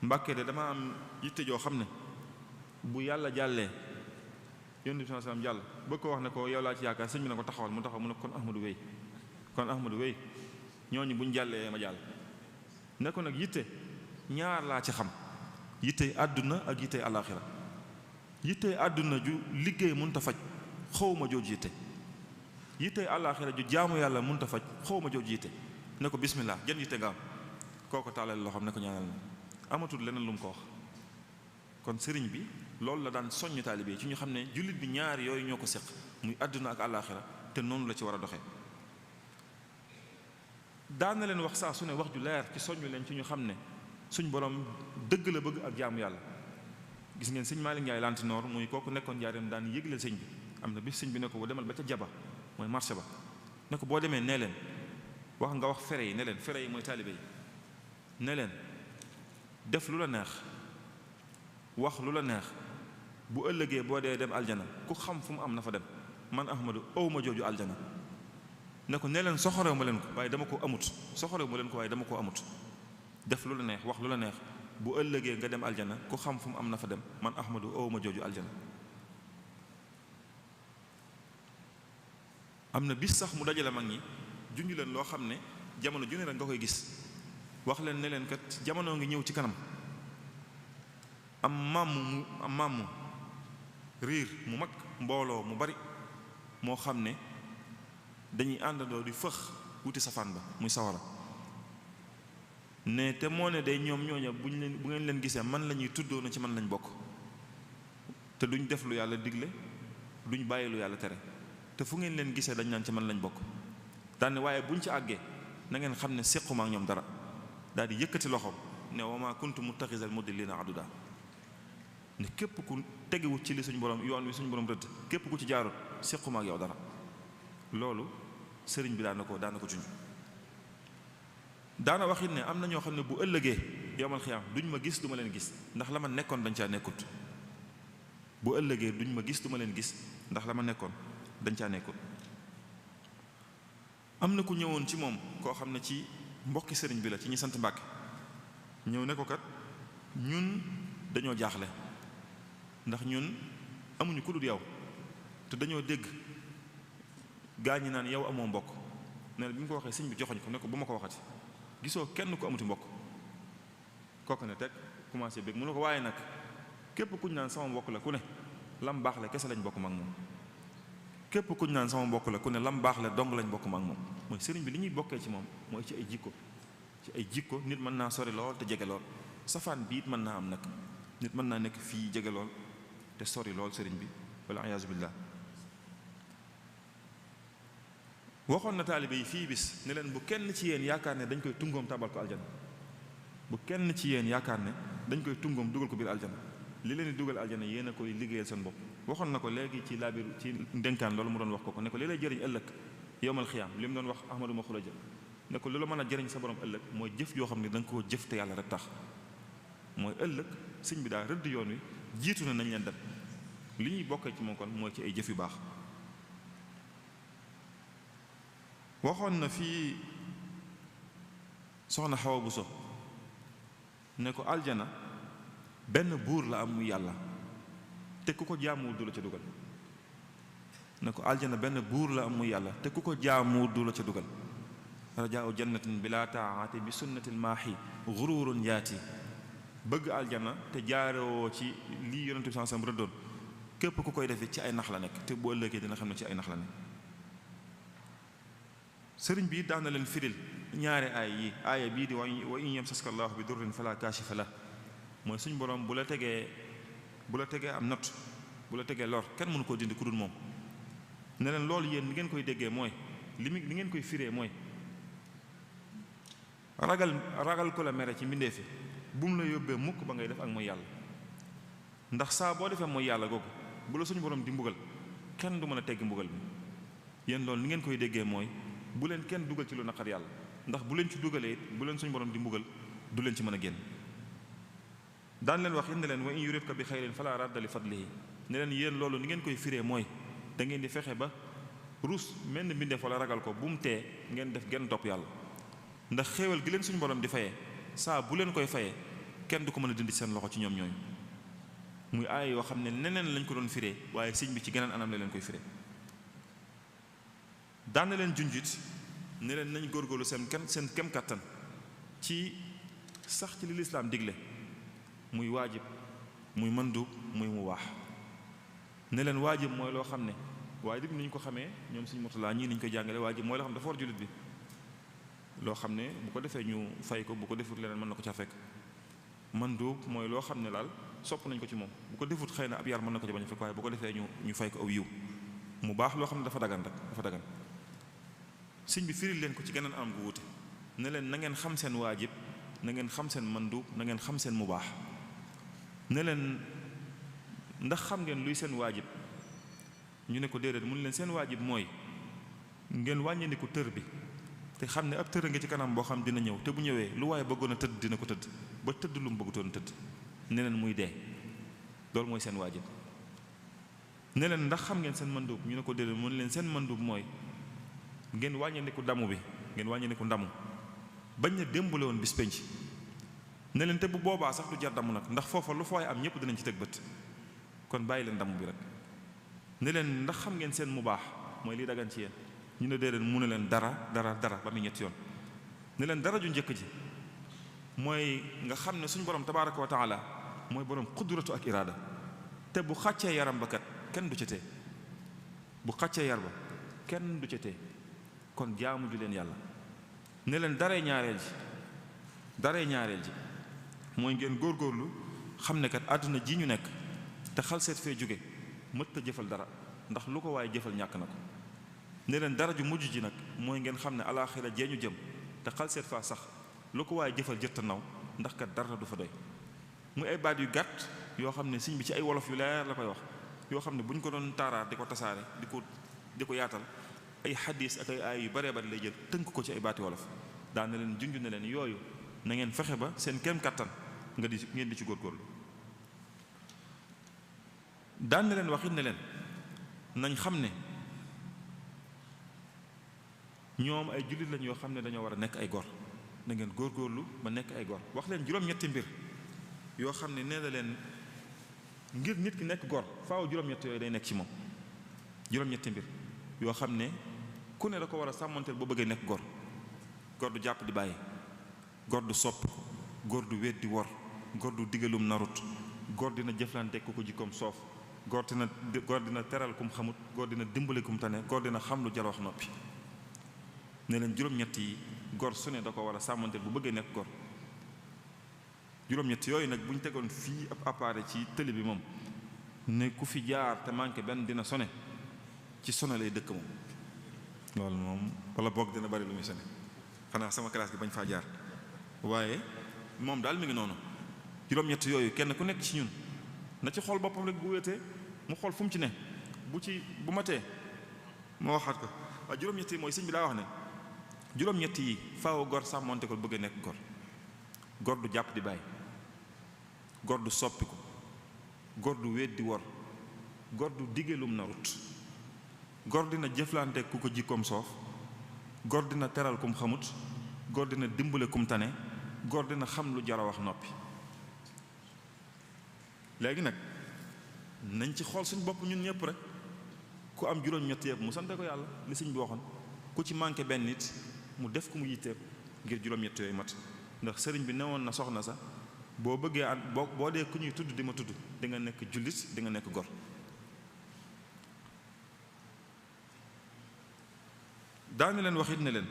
Mbàkke de dama am yitte joo xam ne bu yàlla jàllee yonent bi sallallahu alayhi wasallam jàll bëgg ko wax ne ko yow laa ci yaakaar sëñ bi ne ko taxawal mu taxaw mu ne kon Ahmadu wéy ñooñu buñ jàllee ma jàll ne ko nag yitte ñaar laa ci xam yittey àdduna ak yittey àllaaxira yittey àdduna ju liggéey mënta faj xawma jooju yittey àllaaxira ju jaamu yàlla mënta faj xawma jooju yitte ne ko bismillah jën yitte nga am kooko taalal loo xam ne ko ñaanal na amatul leneen lu mu ko wax kon sëriñ bi loolu la daan soññ taalibe ci ñu xam ne jullit bi ñaar yooyu ñoo ko séq muy àdduna ak àllaaxira te noonu la ci war a doxee daan na leen wax saa su ne wax ju leer ci soññu leen ci ñu xam ne suñ borom dëgg la bëgg ak jaamu yàlla gis ngeen sëñ Malick Ndiaye Lantinoor muy kooku nekkoon jaareem daan yëgleel sëñ bi am na bis sëñ bi ne ko boo demal ba ca jaba mooy marché ba ne ko boo demee nee leen wax fere yi ne leen fere yi mooy taalibe yi ne leen def lu la neex wax lu la neex bu ëllëgee boo dee dem aljana ku xam fu mu am na fa dem man Ahmadu awma jooju aljana ne ko ne leen soxorew ma leen ko waaye dama ko amut soxorew ma leen ko waaye dama ko amut def lu la neex wax lu la neex bu ëllëgee nga dem aljana ku xam fu mu am na fa dem man Ahmadu awma jooju aljana am na bis sax mu dajale mag ñi junj leen loo xam ne jamono ju ne rek nga koy gis wax leen ne leen kat jamono ngi ñëw ci kanam am màmm riir mu mag mbooloo mu bari moo xam ne dañuy àndandoo di fëx wuti safaan ba muy sawara ne te moo ne day ñoom ñooña bu ngeen leen gisee man la ñuy tuddoo na ci man lañ bokk te duñ def lu yàlla digle duñ bàyyi lu yàlla tere te fu ngeen leen gisee dañ naan ci man lañ bokk daane waaye buñ ci àggee na ngeen xam ne séquma ak ñoom dara daal di yëkkati loxoom ne wa maa kuntu muttaxisal mudillina aduda ne képp ku tegewut ci li suñu borom yoon wi suñu borom rëdd képp ku ci jaarut séquma ak yow dara loolu sëriñ bi daan na ko junj daana waxit ne am na ñoo xam ne bu ëllëgee yowmal xiyaam duñ ma gis du ma leen gis ndax la ma nekkoon dañ caa nekkut bu ëllëgee duñ ma gis du ma leen gis ndax la ma nekkoon dañ caa nekkut. am na ku ñëwoon ci moom koo xam ne ci mbokki sëriñ bi la ci ñi sant Mbàkke ñëw ne ko kat ñun dañoo jaaxle ndax ñun amuñu ku dul yow te dañoo dégg gaa ñi naan yow amoo mbokk nee na bi mu ko waxee sëñ bi joxoñ ko ne ko bu ma ko waxati gisoo kenn ku amuti mbokk kooku ne teg commencé bég mu ne ko waaye nag képp kuñ naan sama mbokk la ku ne lam baax la kese lañ bokk mag moom képp kuñ naan sama mbokk la ku ne lam baax la dong lañ bokk mag moom mooy sëriñ bi li ñuy bokkee ci moom mooy ci ay jikko nit mën naa sori lool te jege lool safaan bi it mën naa am nag nit mën naa nekk fii jege lool te sori lool sëriñ bi wala iyaazu billah. waxoon na taalibe yi fii bis ne leen bu kenn ci yéen yaakaar ne dañ koy tungoom tabal ko aljana bu kenn ci yéen yaakaar ne dañ koy tungoom dugal ko biir aljana li leen di dugal aljana yéen a koy liggéeyal seen bopp. waxoon na ko léegi ci laabir ci ndénkaan loolu mu doon wax ko ne ko li lay jëriñ ëllëg yowmal xiyaam li mu doon wax ahmadu ma xula jël ne ko li la mën a jëriñ sa borom ëllëg mooy jëf yoo xam ne da nga koo jëf te yàlla rek tax mooy ëllëg sëñ bi daal rëdd yoon wi jiitu na nañ leen dem li ñuy bokkee ci moom kon mooy ci ay jëf yu baax. waxoon na fii soxna Xawa Buso ne ko aljana benn buur la am muy yàlla te ku ko jaamuwul du la ca dugal ne ko aljana benn buur la am muy yàlla te ku ko jaamuwul du la ca dugal rajaau jannatin bila taati bi sunnatil maahi gururun yaati bëgg aljana te jaarewoo ci lii yonent bi sallallahu alayhi wasallam rëddoon képp ku koy defee ci ay nax la nekk te bu ëllëgee dina xam ne ci ay nax la nekk. sëriñ bi daan na leen firil ñaari aaya bii di wa in yamsaska llaahu bi durrin fala kaashifa lah mooy suñ borom bu la tegee am natt bu la tegee lor kenn mënu koo dindi ku dul moom ne leen loolu yéen li ngeen koy déggee mooy li ngeen koy firee mooy ragal ko la mere ci mbindee fi bu mu la yóbbee mukk ba ngay def ak mooy yàlla ndax saa boo defee mooy yàlla googu bu la suñu borom di mbugal kenn du mën a teggi mbugal mi yéen loolu li ngeen koy déggee mooy bu leen kenn dugal ci lu naqar yàlla ndax bu leen ci dugalee bu leen suñu borom di mbugal du leen ci mën a génn. daan leen wax it ne leen wa in yuridka bi xayrin fala radda li fadlihi ne leen yéen loolu ni ngeen koy firee mooy da ngeen di fexe ba ruus mel ni mbindeef wala ragal ko bu mu tee ngeen def genn topp yàlla ndax xéewal gi leen suñu borom di fayee saa bu leen koy fayee kenn du ko mën a dindi seen loxo ci ñoom ñooñu muy aay yoo xam ne neneen lañ ko doon firee waaye sëñ bi ci geneen anam la leen koy firee. daan na leen junjit ne leen nañ góorgóorlu seen kem kàttan ci sax ci li lislaam digle muy waajib muy mandub muy mu waax ne leen waajib mooy loo xam ne waajib ni ñu ko xamee ñoom suñu Murtala ñii ni ñu koy jàngale waajib mooy loo xam ne dafa war jullit bi loo xam ne bu ko defee ñu fay ko bu ko defut leneen mën na ko ca fekk mandub mooy loo xam ne daal sopp nañ ko ci moom bu ko defut xëy na ab yar mën na ko ci bañ a fekk waaye bu ko defee ñu fay ko aw yiw mu baax loo xam ne dafa dagan rek dafa dagan sëñ bi firil leen ko ci geneen anam gu wuute ne leen na ngeen xam seen waajib na ngeen xam seen mandub na ngeen xam seen mu baax ne leen ndax xam ngeen luy seen waajib ñu ne ko déedéet mu ne leen seen waajib mooy ngeen wàññandiku tër bi te xam ne ab tër a nga ci kanam boo xam dina ñëw te bu ñëwee lu waaye bëggoon a tëdd dina ko tëdd ba tëdd lu mu bëggutoon tëdd ne leen muy dee loolu mooy seen waajib ne leen ndax xam ngeen seen mandub ñu ne ko déedéet mu ne leen seen mandub mooy ngeen wàññandiku damu bi ngeen wàññandiku ndamu bañ na démbale woon bis penc ne leen te bu boobaa sax du jar damu nag ndax foofa lu fooy am ñëpp dinañ ci teg bët kon bàyyi leen damu bi rek ne leen ndax xam ngeen seen mu baax mooy lii dagan ci yéen ñu ne déedéet mu ne leen dara ba muy ñetti yoon ne leen dara ju njëkk ji mooy nga xam ne suñu borom tabaaraka wa taala mooy borom qudratu ak iraada te bu xàccee yaram ba kat kenn du ca tee bu xàccee yar ba kenn du ca tee kon jaamu ju leen yàlla ne leen daree ñaareel ji mooy ngeen góorgóorlu xam ne kat àdduna ji ñu nekk te xal seet fee jóge mët a jëfal dara ndax lu ko waaye jëfal ñàkk na ko ne leen dara ju mujj ji nag mooy ngeen xam ne alaaxira jee ñu jëm te xal seet faa sax lu ko waaye jëfal jëtta naw ndax kat dara du fa doy muy ay baat yu gàtt yoo xam ne sëñ bi ci ay wolof yu leer la koy wax yoo xam ne bu ñu ko doon taaraar di ko tasaare di ko yaatal ay xadis ak ay aay yu baree bari lay jël tënk ko ci ay baati wolof daan na leen junj na leen yooyu na ngeen fexe ba seen kem kattan ngeen di ci góorgóorlu. daan na leen waxit ne leen nañ xam ne ñoom ay jullit lañ yoo xam ne dañoo war a nekk ay gor, na ngeen góorgóorlu ba nekk ay gor. wax leen juróom-ñetti mbir yoo xam ne nee na leen ngir nit ki nekk gor faaw juróom-ñett yooyu day nekk ci moom. juróom-ñetti mbir yoo xam ne ku ne da ko war a sàmmanteel boo bëggee nekk gor. gor du jàpp di bàyyi, gor du sopp, gor du weddi wor, gor du digalum narut, gor dina jëflante ku ko jikkoom soof, gor dina teral kum xamut, gor dina dimbali kum tane, gor dina xam lu jar wax noppi. ne leen juróom-ñett yi gor su ne da ko war a sàmmanteel bu bëggee nekk gor. juróom-ñett yooyu nag bu ñu tegoon fii ab appareil ci télé bi moom ne ku fi jaar te manqué benn dina sone ci sone lay dëkk moom. loolu moom wala boog dina bari lu muy sone, xanaa sama classe gi bañ faa jaar. waaye moom daal mi ngi noonu. juróom-ñett yooyu kenn ku nekk ci ñun na ci xool boppam rek bu wéetee mu xool fu mu ci ne bu matee moo waxaat ko. waaye juróom-ñett yi mooy sëñ bi daa wax ne juróom-ñett yi faaw gor sàmmonte ko bëgg a nekk gor. gor du jàpp di bàyyi, gor du soppiku, gor du weddi wor, gor du digelum narut, gor dina jëflante ku ko jikkoom soof, gor dina teral kum xamut, gor dina dimbale kum tane, gor dina xam lu jara wax noppi. léegi nag nañ ci xool suñ bopp ñun ñëpp rek ku am juróom-ñett yëpp mu sante ko yàlla li sëñ bi waxoon, ku ci manqué benn nit mu def ko mu yitteem ngir juróom-ñett yooyu mat. ndax sëriñ bi newoon na soxna sax boo bëggee boo dee ku ñuy tudd di ma tudd di nga nekk jullit di nga nekk gor. daana leen wax it ne leen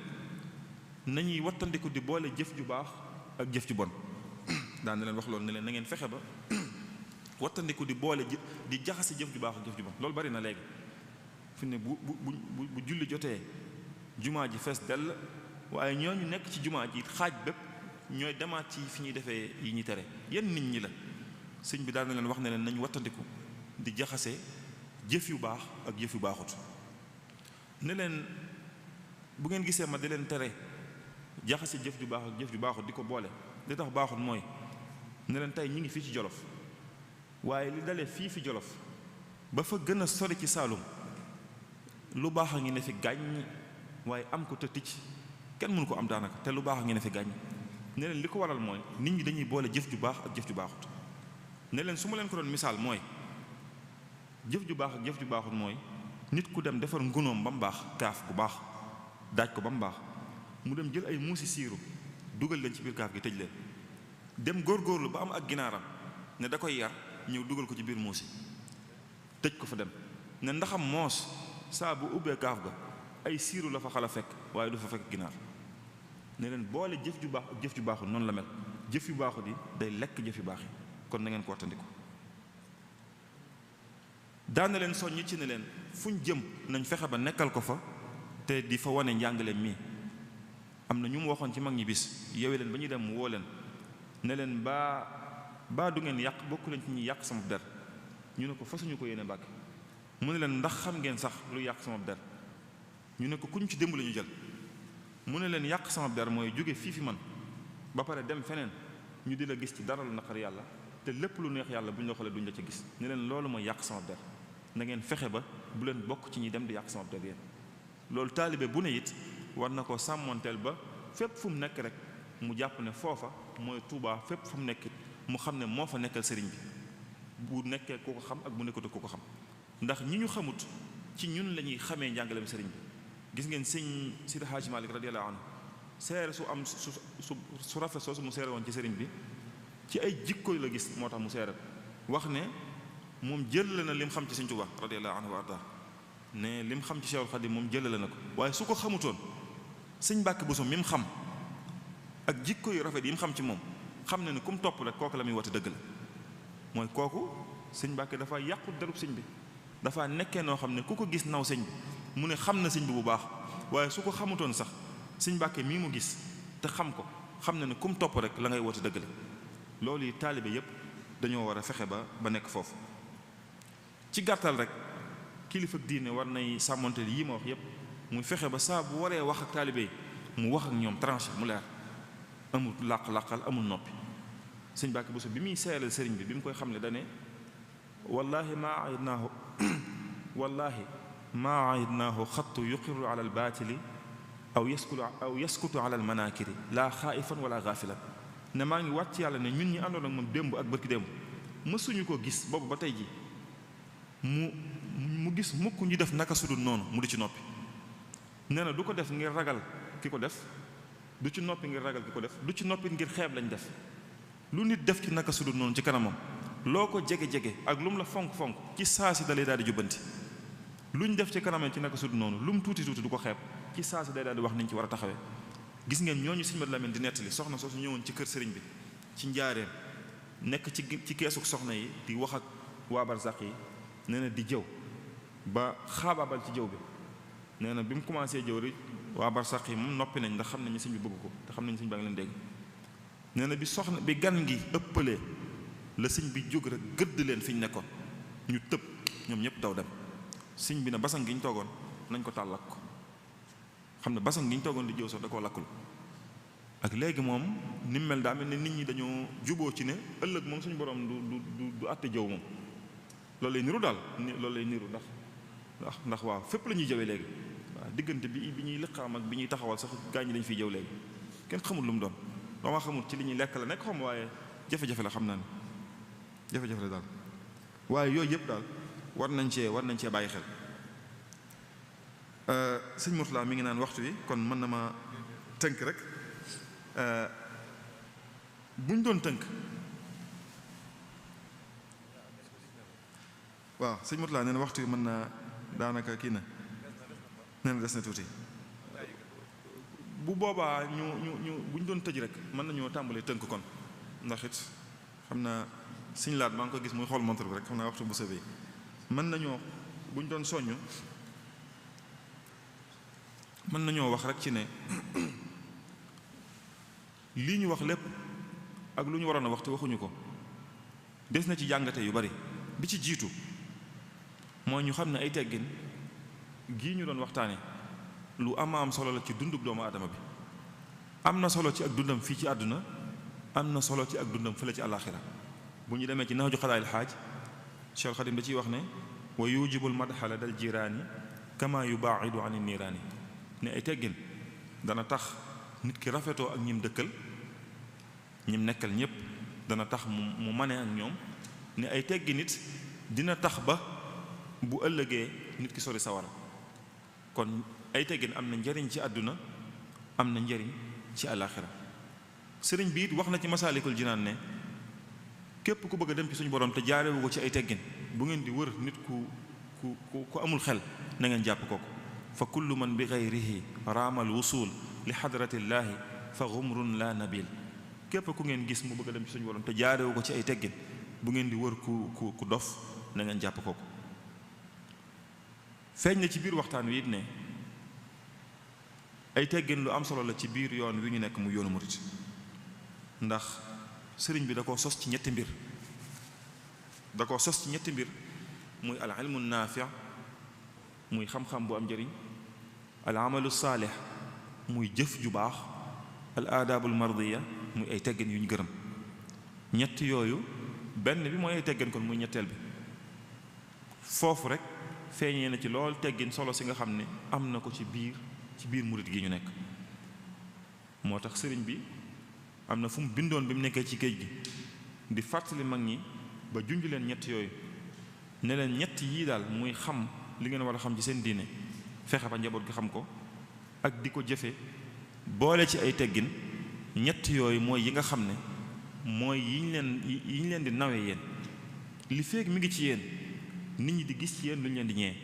nañuy wattandiku di boole jëf ju baax ak jëf ju bon. daana leen wax loolu ne leen na ngeen fexe ba wattandiku di boole di jaxase jëf ju baax ak jëf ju bon. loolu bari na léegi fi ne bu julli jotee jumaa ji fees dell, waaye ñooñu nekk ci jumaa ji xaaj bépp ñooy demaat ci fi ñuy defee yi ñuy tere. yenn nit ñi la sëñ bi daal na leen wax ne leen nañu wattandiku di jaxase jëf yu baax ak jëf yu baaxut. ne leen bu ngeen gisee ma di leen tere jaxase jëf ju baax ak jëf ju baaxut di ko boole, li tax baaxut mooy ne leen tey ñi ngi fii ci Jolof, waaye li dalee fii fi Jolof ba fa gën a sori ci Saalum lu baax a ngi ne fi gàññ, waaye am ko te ticc kenn mënu ko am daanaka, te lu baax a ngi ne fi gàññ. ne leen li ko waral mooy nit ñi dañuy boole jëf ju baax ak jëf ju baaxut. ne leen su ma leen ko doon misaal mooy jëf ju baax ak jëf ju baaxut mooy nit ku dem defar ngunoom ba mu baax, kaaf bu baax daaj ko ba mu baax, mu dem jël ay muusi siiru dugal leen ci biir kaaf gi tëj leen, dem góorgóorlu ba am ak ginaaram ne da koy yar ñëw dugal ko ci biir muusi tëj ko fa dem ne ndaxam moos saa bu ubbee kaaf ga ay siiru la fa xala fekk waaye du fa fekk ginaar. ne leen boole jëf ju baax ak jëf ju baaxul noonu la mel. jëf yu baaxul yi day lekk jëf yu baax yi, kon na ngeen ko wattandiku. daan na leen soññi ci ne leen fuñ jëm nañ fexe ba nekkal ko fa te di fa wane njàngaleem mii. am na ñu mu waxoon ci mag ñi bis yewe leen ba ñuy dem mu woo leen ne leen baa du ngeen yàq bokku leen ci ñuy yàq sama der. ñu ne ko fasuñu ko yéene Mbàkke. mu ne leen ndax xam ngeen sax lu yàq sama der. ñu ne ko kuñ ci démb la ñu jël. mu ne leen yàq sama der mooy jóge fi man ba pare dem feneen ñu di la gis ci dara lu naqar yàlla te lépp lu neex yàlla bu ñu la xoolee duñ la ca gis. ne leen loolu mooy yàq sama der. na ngeen fexe ba bu leen bokk ci ñi dem di yàq sama der yéen. loolu taalibe bu ne it war na ko sàmmoonteel ba fépp fu mu nekk rek mu jàpp ne foofa mooy Tuubaa, fépp fu mu nekk mu xam ne moo fa nekkal sëriñ bi, bu nekkee ku ko xam ak bu nekkatu ku ko xam. ndax ñi ñu xamut ci ñun la ñuy xamee njàngaleem sëriñ bi. gis ngeen sëñ Sidi Haaji Malik radiyallahu anhu seere su am su rafet soosu mu seere woon ci sëriñ bi ci ay jikko la gis moo tax mu seere wax ne moom jël na lim xam ci sëñ Tuubaa radiyallahu anhu wa arda ne lim xam ci Seexul Xadiim moom jël na ko, waaye su ko xamutoon sëñ Mbàkke Buso mi mu xam ak jikko yu rafet yi mu xam ci moom xam na ne ku mu topp rek kooku la muy woote dëgg la. mooy kooku sëñ Mbàkke dafa yàqu derub sëñ bi, dafa nekkee noo xam ne ku ko gis naw sëñ bi mu ne xam na sëñ bi bu baax, waaye su ko xamutoon sax sëñ Mbàkke mii mu gis te xam ko xam na ne ku mu topp rek la ngay woote dëgg la. loolu yi taalibe yépp dañoo war a fexe ba nekk foofu. ci gàttal rek kilifa diine war nay sàmmonte yi ma wax yépp muy fexe ba saa bu waree wax ak taalibe yi mu wax ak ñoom tranché mu leer. amul làq-làqal amul noppi. sëñ Mbàkke Buso bi muy seeral sëriñ bi mu koy xam ne dane wallahi maa ahidnaahu wallahi maa ahidnaahu xattu yuqiru ala al baatili aw yaskutu ala al manakiri laa xaaifan wala gaafilan ne maa ngi wàcc yàlla ne ñun ñi àndoon ak moom démb ak bërki démb mësuñu ko gis boobu ba tey ji mu gis mukk ñu def naka sudul noonu mu di ci noppi. nee na du ko def ngir ragal ki ko def, du ci noppi ngir ragal ki ko def, du ci noppi ngir xeeb lañ def. lu nit def ci naka sudul noonu ci kanamam loo ko jege-jege ak lu mu la fonk-fonk ci saa si dalay daal di jubbanti. lu ñu def ci kanamam ci naka sudul noonu lu mu tuuti tuuti du ko xeeb ci saa si day daal di wax niñ ci war a taxawee. gis ngeen ñooñu Sëñ Madu Lamin di nettali soxna soosu ñëwoon ci kër sëriñ bi ci njaareem nekk ci keesuk soxna yi di wax ak waa barzaq yi nee na di jëw ba xaabaabal ci jëw bi. nee na bi mu commencé jëw rek waa barzaq yi moom noppi nañ ndax xam nañu sëñ bi bëgg ko te xam nañu sëñ baa ngi leen dégg. nee na bi gan gi ëppalee la sëñ bi jóg rek gëdd leen fi ñu nekkoon ñu tëb ñoom ñëpp daw dem. sëñ bi ne basan gi ñu toogoon nañ ko tàllak ko xam ne basan gi ñu toogoon di jëw sax da koo lakkul. ak léegi moom ni mu mel daa mel ne nit ñi dañoo juboo ci ne ëllëg moom suñu borom du àtte jëw moom loolu lay niru daal loolu lay niru ndax waaw fépp la ñuy jëwee léegi waaw diggante bi ñuy liqaam ak bi ñuy taxawal sax gaañ ñi dañu fiy jëw léegi kenn xamul lu mu doon dama xamul ci li ñuy lekk la nekk xam waaye jafe-jafe la xam naa ne jafe-jafe la daal waaye yooyu yëpp daal war nañ cee bàyyi xel. sëñ Mourtala mi ngi naan waxtu wi kon mën na ma tënk rek buñ doon tënk waaw sëñ Mourtala nee na waxtu wi mën na daanaka kii na nee na des na tuuti bu boobaa ñu buñ doon tëj rek mën nañoo tàmbalee tënk kon ndax it xam naa sëñ laat maa ngi ko gis muy xool montre bi rek xam naa waxtu bu sëbee mën nañoo buñ doon soññ mën nañoo wax rek ci ne lii ñu wax lépp ak lu ñu waroon a wax te waxuñu ko des na ci jàngate yu bari bi ci jiitu mooy ñu xam ne ay teggin gii ñu doon waxtaane lu am solo la ci dundub doomu aadama bi. am na solo ci ak dundam fii ci àdduna am na solo ci ak dundam fële ci àllaaxira. bu ñu demee ci Nahju Qadaa'il Haaj Cheikh Xadim da ciy wax ne wa yujibul madxala dal jiraani kama yubaa'idu ani niiraani ne ay teggin dana tax nit ki rafetoo ak ñim dëkkal ñim nekkal ñépp dana tax mu mane ak ñoom ne ay teggi nit dina tax ba bu ëllëgee nit ki sori sawara. kon ay teggin am na njariñ ci àdduna am na njariñ ci àllaaxira. sëriñ bi it wax na ci Masaalikul Jinaan ne képp ku bëgg a dem ci suñu borom te jaarewu ko ci ay teggin bu ngeen di wër nit ku amul xel na ngeen jàpp kooku fa kullu man bi gayrihi raamal wusul li xadratillaahi fa xumrun la nabil. képp ku ngeen gis mu bëgg a dem ci suñu borom te jaarewu ko ci ay teggin bu ngeen di wër ku dof na ngeen jàpp kooku. feeñ na ci biir waxtaan wi it ne ay teggin lu am solo la ci biir yoon wi ñu nekk mu yoonu murit ndax sëriñ bi da koo sos ci ñetti mbir muy al ilmu naafi muy xam-xam bu am njëriñ, al amalu saalix muy jëf ju baax, al aadaabul mardiya muy ay teggin yu ñu gërëm. ñett yooyu benn bi mooy ay teggin kon muy ñetteel bi foofu rek feeñee na ci lool teggin solo si nga xam ne am na ko ci biir murit gi ñu nekk. moo tax sëriñ bi am na fu mu bindoon bi mu nekkee ci géej gi di fàttali mag ñi ba junj leen ñett yooyu ne leen ñett yii daal muy xam li ngeen war a xam ci seen diine, fexe ba njaboot gi xam ko ak di ko jëfe boole ci ay teggin. ñett yooyu mooy yi nga xam ne mooy yi ñu leen di nawe yéen li feek mi ngi ci yéen nit ñi di gis ci yéen lu ñu leen di ñee,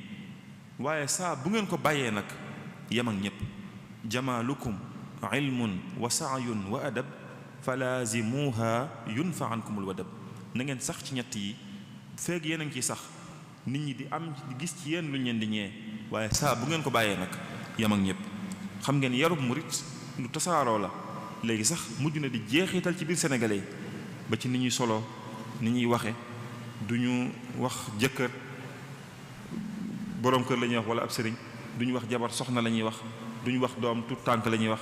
waaye saa bu ngeen ko bàyyee nag yem ak ñépp. jamaalukum ilmun wa saayun wa adab falaazimuha yunfa ankumul wadab. na ngeen sax ci ñett yi feek yéen a ngi ciy sax nit ñi di gis ci yéen lu ñu leen di ñee, waaye saa bu ngeen ko bàyyee nag yem ak ñépp. xam ngeen yarub murit lu tasaaroo la léegi sax mujj na di jeexital ci biir sénégalais yi ba ci ni ñuy solo, ni ñuy waxe, du ñu wax jëkkër boroom kër la ñuy wax wala ab sëriñ, du ñu wax jabar soxna la ñuy wax, du ñu wax doom tout tànk la ñuy wax,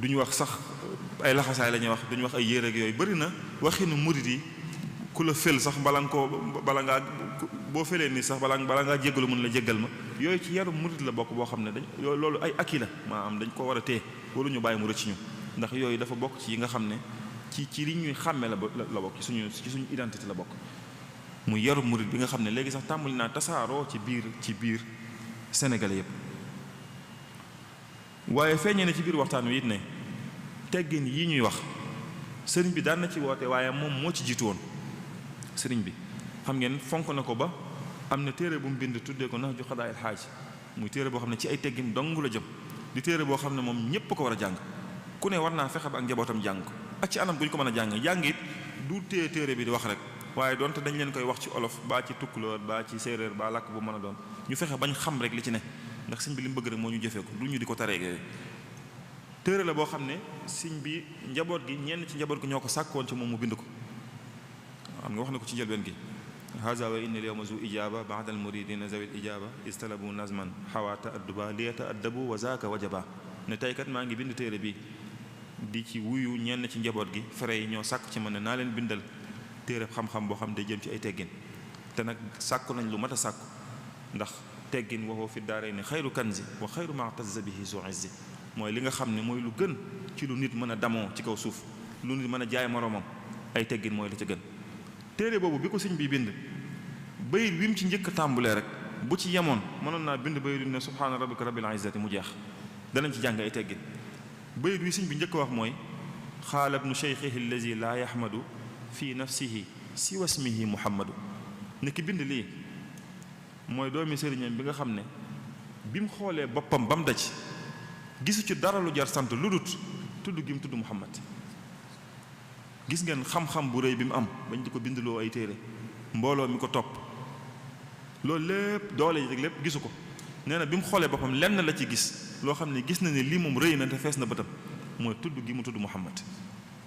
du ñu wax sax ay laxasaay la ñuy wax duñu wax ay yére ak yooyu bëri na waxinu murit yi ku la fël sax bala ngaa boo felee nii sax bala ngaa jéggalu mën la jéggal ma yooyu ci yarum murit la bokk boo xam ne dañ yooyu loolu ay akki la maanaam dañ ko war a téye waruñu bàyyi mu rëcc ñu ndax yooyu dafa bokk ci yi nga xam ne ci li ñuy xàmme la bokk ci suñu identité la bokk muy yarum murit bi nga xam ne léegi sax tàmbali naa tasaaroo ci biir Sénégalais yépp waaye feeñee ne ci biir waxtaan wi it ne teggin yi ñuy wax sëriñ bi daan na ci woote waaye moom moo ci jiitu woon sëriñ bi xam ngeen fonk na ko ba am na téere bu mu bind tuddee ko Nahju Qadaa'il Haaj muy téere boo xam ne ci ay teggin dong la jëm di téere boo xam ne moom ñépp ko war a jàng ku ne war naa fexe ba ak njabootam jàng ko ak ci anam gu ñu ko mën a jàng it du téere bi di wax rek waaye doonte dañ leen koy wax ci olof baa ci tukkulóor baa ci séeréer baa làkk bu mën a doon ñu fexe bañ xam rek li ci ne ndax sëñ bi li mu bëgg rek moo ñu jëfee ko du ñu di ko taree yooyu téere la boo xam ne sëñ bi njaboot gi ñenn ci njaboot gi ñoo ko sàkkoon ci moom mu bind ko xam nga wax na ko ci njëlbeen gi haza wa inni al-yawma zu ijaba ba'da al-muridina zawi al-ijaba istalabu nazman hawa ta'adduba li ta'addabu wa zaaka wajaba ne tey kat maa ngi bind téere bi di ci wuyu ñenn ci njaboot gi fere yi ñoo sàkk ci man ne naa leen bindal téere xam-xam boo xam ne day jëm ci ay teggin te nag sàkku nañ lu mat a sàkku ndax teggin waxoo fi daaray ne xayru kanzi wa xayru ma tazza bihi zu izzi mooy li nga xam ne mooy lu gën ci lu nit mën a damoo ci kaw suuf lu nit mën a jaay moroomam ay teggin mooy la ca gën téere boobu bi ko sëñ bi bind bayit wi mu ci njëkk a tàmbulee rek bu ci yemoon mënoon naa bind bayit wi ne subhaana rabbika rabbil izzati mu jeex danañ ci jàng ay teggin bayit wi sëñ bi njëkk a wax mooy xaala ibnu cheikhihi allazi laa yahmadu fi nafsihi siwa ismihi muhammadu ne ki bind lii mooy doomi sëriñam bi nga xam ne bi mu xoolee boppam ba mu daj gisu ci dara lu jar sant lu dut tudd gi mu tudd muhammad gis ngeen xam-xam bu rëy bi mu am bañ di ko bindloo ay téere mbooloo mi ko topp loolu lépp doole yi rek lépp gisu ko nee na bi mu xoolee boppam lenn la ci gis loo xam ne gis na ne lii moom rëy na te fees na bëtam mooy tudd gi mu tudd muhammad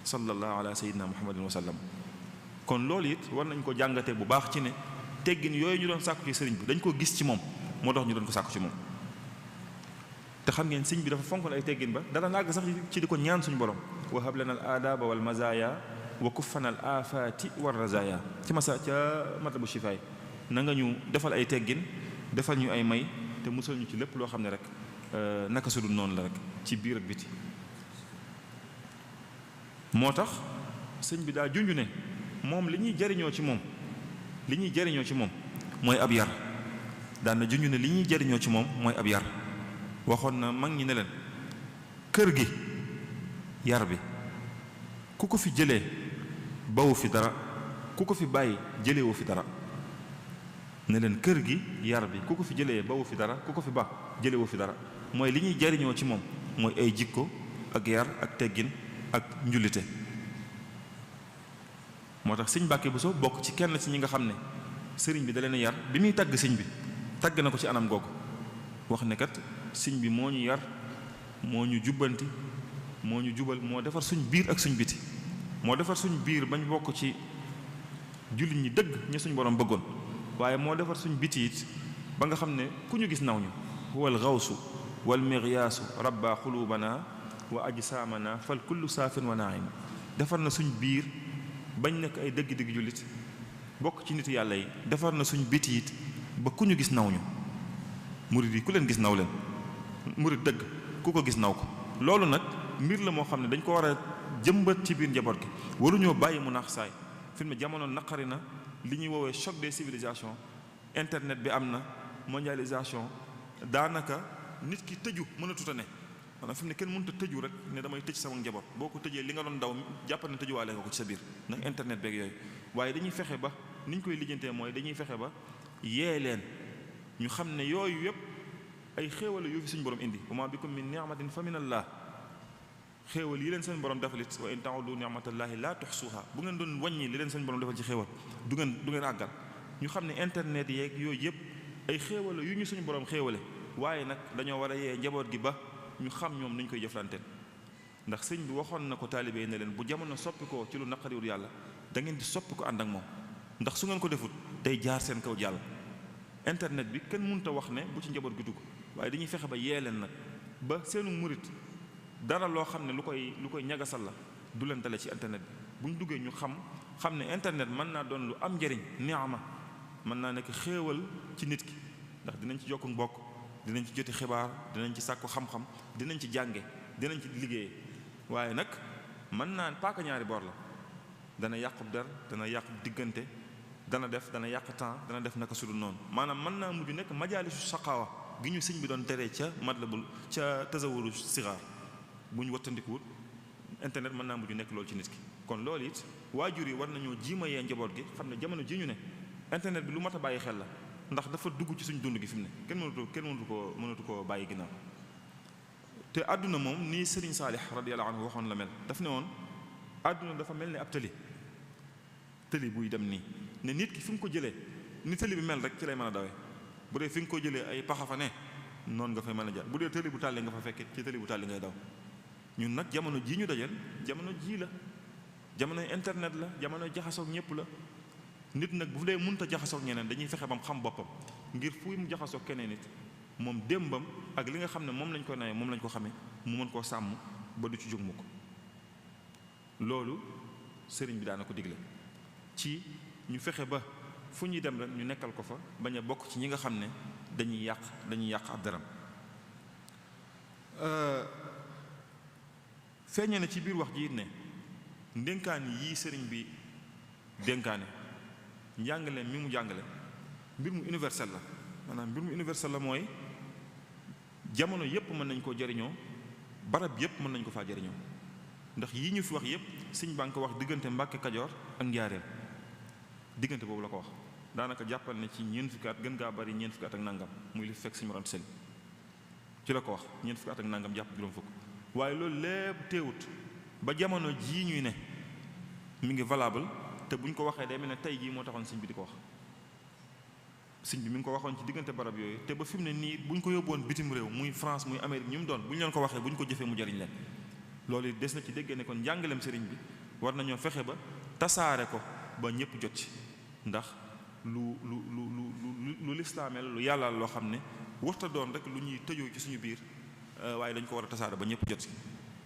sallallahu ala sayyidina muhammadin wa sallam kon loolu it war nañ ko jàngatee bu baax ci ne teggin yooyu ñu doon sàkku ci sëriñ bi dañ ko gis ci moom moo tax ñu doon ko sàkku ci moom te xam ngeen sëriñ bi dafa fonkoon ay teggin ba dara nàgg sax ci di ko ñaan suñu borom wa hab lana al aadaba wal mazaya wa kuffana al afati war razaya ci masa ca matlabu shifaay na nga ñu defal ay teggin defal ñu ay may te musal ñu ci lépp loo xam ne rek naka su dul noonu la rek ci biir ak biti moo tax sëñ bi daa junj ne moom li ñuy jariñoo ci moom mooy ab yar daan na junj ne li ñuy jariñoo ci moom mooy ab yar waxoon na mag ñi ne leen kër gi yar bi ku ko fi jëlee bawu fi dara ku ko fi bàyyi jëlewu fi dara ne leen kër gi yar bi ku ko fi jëlee bawu fi dara ku ko fi ba jëlewu fi dara mooy li ñuy jariñoo ci moom mooy ay jikko ak yar ak teggin ak njullite moo tax sëñ Mbàkke Buso bokk ci kenn ci ñi nga xam ne sëriñ bi da leen a yar bi muy tagg sëñ bi tagg na ko ci anam googu wax ne kat sëñ bi moo ñu yar moo ñu jubbanti moo ñu jubal moo defar suñ biir ak suñ biti moo defar suñ biir bañ bokk ci jullit ñi dëgg ñi suñ borom bëggoon waaye moo defar suñ biti it ba nga xam ne ku ñu gis naw ñu huwal gawsu wal miryaasu rabba xulubana wa ajsaamana fal kullu saafin wa naim defar na suñ biir bañ nekk ay dëgg-dëgg jullit bokk ci nit yàlla yi defar na suñ biti it ba ku ñu gis naw ñu murid yi ku leen gis naw leen murid dëgg ku ko gis naw ko loolu nag mbir la moo xam ne dañ ko war a jëmbat ci biir njaboot gi waruñoo bàyyi mu naax saay fi mu ne jamono naqari na li ñuy woowee choc des civilisations internet bi am na mondialisation daanaka nit ki tëju mënatut a ne maanaam fi mu ne kenn mënut a tëju rek ne damay tëj sama njaboot boo ko tëjee li nga doon daw jàppal ne tëjuwaale nga ko ci sa biir ndax internet beeg yooyu waaye dañuy fexe ba ni ñu koy lijjantee mooy dañuy fexe ba yee leen ñu xam ne yooyu yëpp ay xéewal yu fi suñu borom indi wa ma bikum min ni'matin fa min allah xéewal yi leen seen borom defalit wa in ta'uddu ni'matallahi la tuhsuha bu ngeen doon wàññi li leen seen borom defal ci xéewal du ngeen àggal ñu xam ne internet yeeg yooyu yëpp ay xéewal yu ñu suñu borom xéewale waaye nag dañoo war a yee njaboot gi ba ñu xam ñoom nañ koy jëflanteel ndax sëñ bi waxoon na ko taalibe yi ne leen bu jamono soppi ko ci lu naqariwul yàlla da ngeen di soppi ko ànd ak moom ndax su ngeen ko defut day jaar seen kaw jàll internet bi kenn mënut a wax ne bu ci njaboot gi dugg waaye dañuy fexe ba yee leen nag ba seenu murit dara loo xam ne lu koy ñagasal la du leen dale ci internet bi bu ñu duggee ñu xam ne internet mën naa doon lu am njëriñ ni'ma mën naa nekk xéewal ci nit ki ndax dinañ ci jokku mbokk dinañ ci joti xibaar dinañ ci sàkku xam-xam dinañ ci jànge dinañ ci liggéeye waaye nag mën naa paaka ñaari boor la dana yàqub der dana yàqub diggante dana yàq temps dana def naka sudul noonu maanaam mën naa mujj nekk majaalisu saqaawa gi ñu sëñ bi doon teree ca matlabul ca tasawuru sigaar bu ñu wattandikuwut internet mën naa mujj nekk loolu ci nit ki kon loolu it waajur yi war nañoo jiima yee njaboot gi xam ne jamono ji ñu ne internet bi lu mat a bàyyi xel la ndax dafa dugg ci suñ dund gi fi mu ne kenn mënatu koo bàyyi ginnaaw te àdduna moom nii Sëriñ Saalix radiyallahu anhu waxoon la mel daf ne woon àdduna dafa mel ne ab tëli buy dem nii ne nit ki fi nga ko jëlee ni tëli bi mel rek ci lay mën a dawee bu dee fi nga ko jëlee ay paxa fa ne noonu nga fay mën a jaar bu dee tëli bu tàlli nga fa fekke ci tëli bu tàlli ngay daw ñun nag jamono jii ñu dajal jamono jii la jamonoy internet la jamonoy jaxasoog ñëpp la nit nag bu dee mënut a jaxasoog ñeneen dañuy fexe ba mu xam boppam ngir fuy mu jaxasoog keneen nit moom démbam ak li nga xam ne moom lañ ko nawee moom lañ ko xamee mu mën koo sàmm ba du ci jóg mu ko loolu sëriñ bi daana ko digle ci ñu fexe ba fu ñuy dem rek ñu nekkal ko fa bañ a bokk ci ñi nga xam ne dañuy yàq ab daram feeñee na ci biir wax ji it ne ndénkaani yii sëriñ bi dénkaane njàngale mi mu jàngale mbir mu universel la maanaam mbir mu universel la mooy jamono yépp mën nañ koo jariñoo barab yépp mën nañ ko faa jariñoo ndax yii ñu fi wax yépp sëñ baa ngi ko wax diggante Mbàkke Kajoor ak Njaaréem diggante boobu la ko wax daanaka jàppal ne ci ñeent fukki at gën gaa bari ñeent fukki at ak nangam muy li fekk suñu rant sel ci la ko wax ñeent fukki at ak nangam jàpp juróom fukk waaye loolu lépp teewut ba jamono jii ñuy ne mi ngi valable te bu ñu ko waxee day mel ne tey jii moo taxoon sëñ bi di ko wax sëñ bi mi ngi ko waxoon ci diggante barab yooyu te ba fi mu ne nii bu ñu ko yóbboon bitim réew muy France muy Amérique ñu mu doon bu ñu leen ko waxee bu ñu ko jëfee mu jariñ leen loolu des na ci déggee ne kon njàngaleem sëriñ bi war nañoo fexe ba tasaare ko ba ñëpp jot ci ndax lu lislaameel lu yàlla loo xam ne warta doon rek lu ñuy tëjoo ci suñu biir waaye dañ ko war a tasaare ba ñëpp jot ci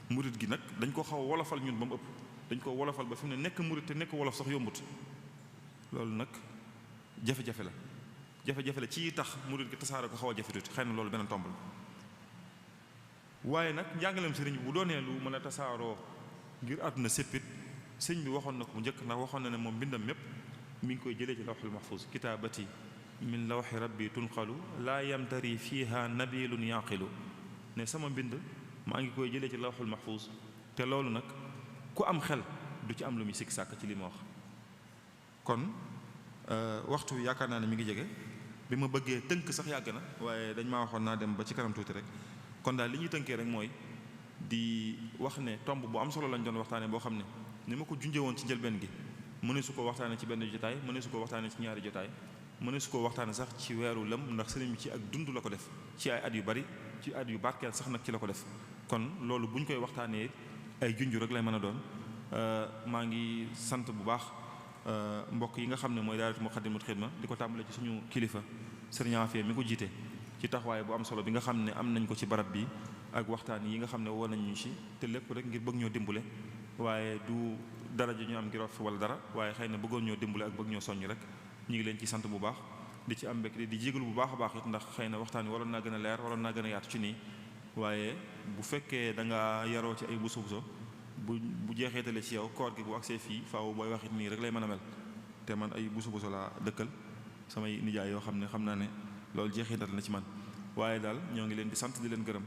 murit gi nag dañ ko xaw a wolofal ñun ba mu ëpp dañ ko wolofal ba fi mu ne nekk murit te nekk wolof sax yombut loolu nag jafe-jafe la ci tax murit gi tasaare ko xaw a jafe tuuti xëy na loolu beneen tomb la waaye nag njàngaleem sëriñ bi bu doonee lu mën a tasaaroo ngir àdduna séppit sëñ bi waxoon na ko bu njëkk ndax waxoon na ne moom mbindam mépp mi ngi koy jëlee ci lawxul mahfuz kitaabati min lawxi rabbi tunqalu laa yamtari fiha nabilun yaqilu ne sama mbind maa ngi koy jëlee ci lawxul mahfuz te loolu nag ku am xel du ci am lu muy sikk sàkk ci li ma wax kon waxtu wi yaakaar naa ne mi ngi jege bi ma bëggee tënk sax yàgg na waaye dañ maa waxoon naa dem ba ci kanam tuuti rek kon daal li ñuy tënkee rek mooy di wax ne tomb bu am solo lañ doon waxtaane boo xam ne ni ma ko junjee woon ci njëlbeen gi mëne su ko waxtaane ci benn jotaay mëne su ko waxtaane ci ñaari jotaay mëne su ko waxtaane sax ci weeru lëm ndax sëriñ bi ci ak dund la ko def ci ay at yu bari ci at yu barkeel sax nag ci la ko def kon loolu bu ñu koy waxtaanee ay junj rek lay mën a doon maa ngi sant bu baax mbokk yi nga xam ne mooy daayira Muxaddamatul Xidma di ko tàmbale ci suñu kilifa sëriñ Afia mi ko jiite ci taxawaay bu am solo bi nga xam ne am nañ ko ci barab bi ak waxtaan yi nga xam ne woo nañ ñu ci te lépp rek ngir bëgg ñoo dimbale waaye du dara ju ñu am ngir wax wala dara waaye xëy na bëggoon ñoo dimbale ak bëgg ñoo soññ rek ñu ngi leen ci sant bu baax di ci am mbégte di jégalu bu baax a baax it ndax xëy na waxtaan wi waroon naa gën a leer waroon naa gën a yaatu ci nii waaye bu fekkee da nga yaroo ci ay buso bu jeexeetale ci yow koor gi bu agsee fii faaw booy waxit nii rek lay mën a mel te man ay buso laa dëkkal samay nijaay yoo xam ne xam naa ne loolu jeexital na ci man waaye daal ñoo ngi leen di sant di leen gërëm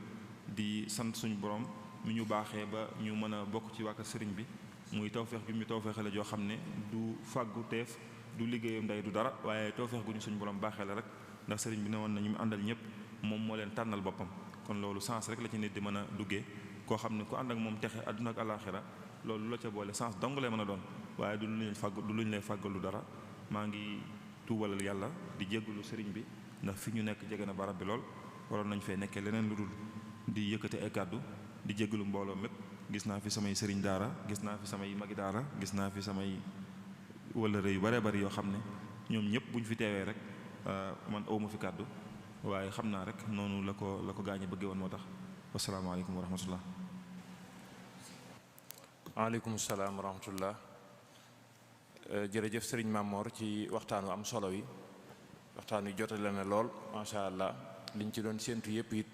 di sant suñu borom mi ñu baaxee ba ñu mën a bokk ci wàkka sëriñ bi muy tawfeex bi ñu tawfeexale joo xam ne du fàggu teef du liggéeyam ndey du dara waaye tawfeex gu ñu suñu borom baaxee la rek ndax sëriñ bi ne woon na ñu mu àndal ñëpp moom moo leen tànnal boppam kon loolu sens rek la ci nit di mën a duggee koo xam ne ku ànd ak moom texe àdduna ak àllaaxira loolu la ca boole sens dong lay mën a doon waaye du luñ lay fàggalu dara maa ngi tuubalal yàlla di jéggalu sëriñ bi ndax fi ñu nekk jege na barab bi lool waroon nañ fee nekkee leneen lu dul di yëkkate ay kàddu di jéggalu mbooloo mépp gis naa fi samay sëriñ daara gis naa fi samay magi daara gis naa fi samay wëllëre yu bare bari yoo xam ne ñoom ñëpp bu ñu fi teewee rek man awma fi kàddu waaye xam naa rek noonu la ko gaañe bëggee woon moo tax wasalaamaaleykum wa rahmatullah waaleykum salaam wa rahmatullah. Jërëjëf sëriñ Mamor ci waxtaan wu am solo wi, waxtaan wi jotale na lool macha allah liñ ci doon séentu yëpp it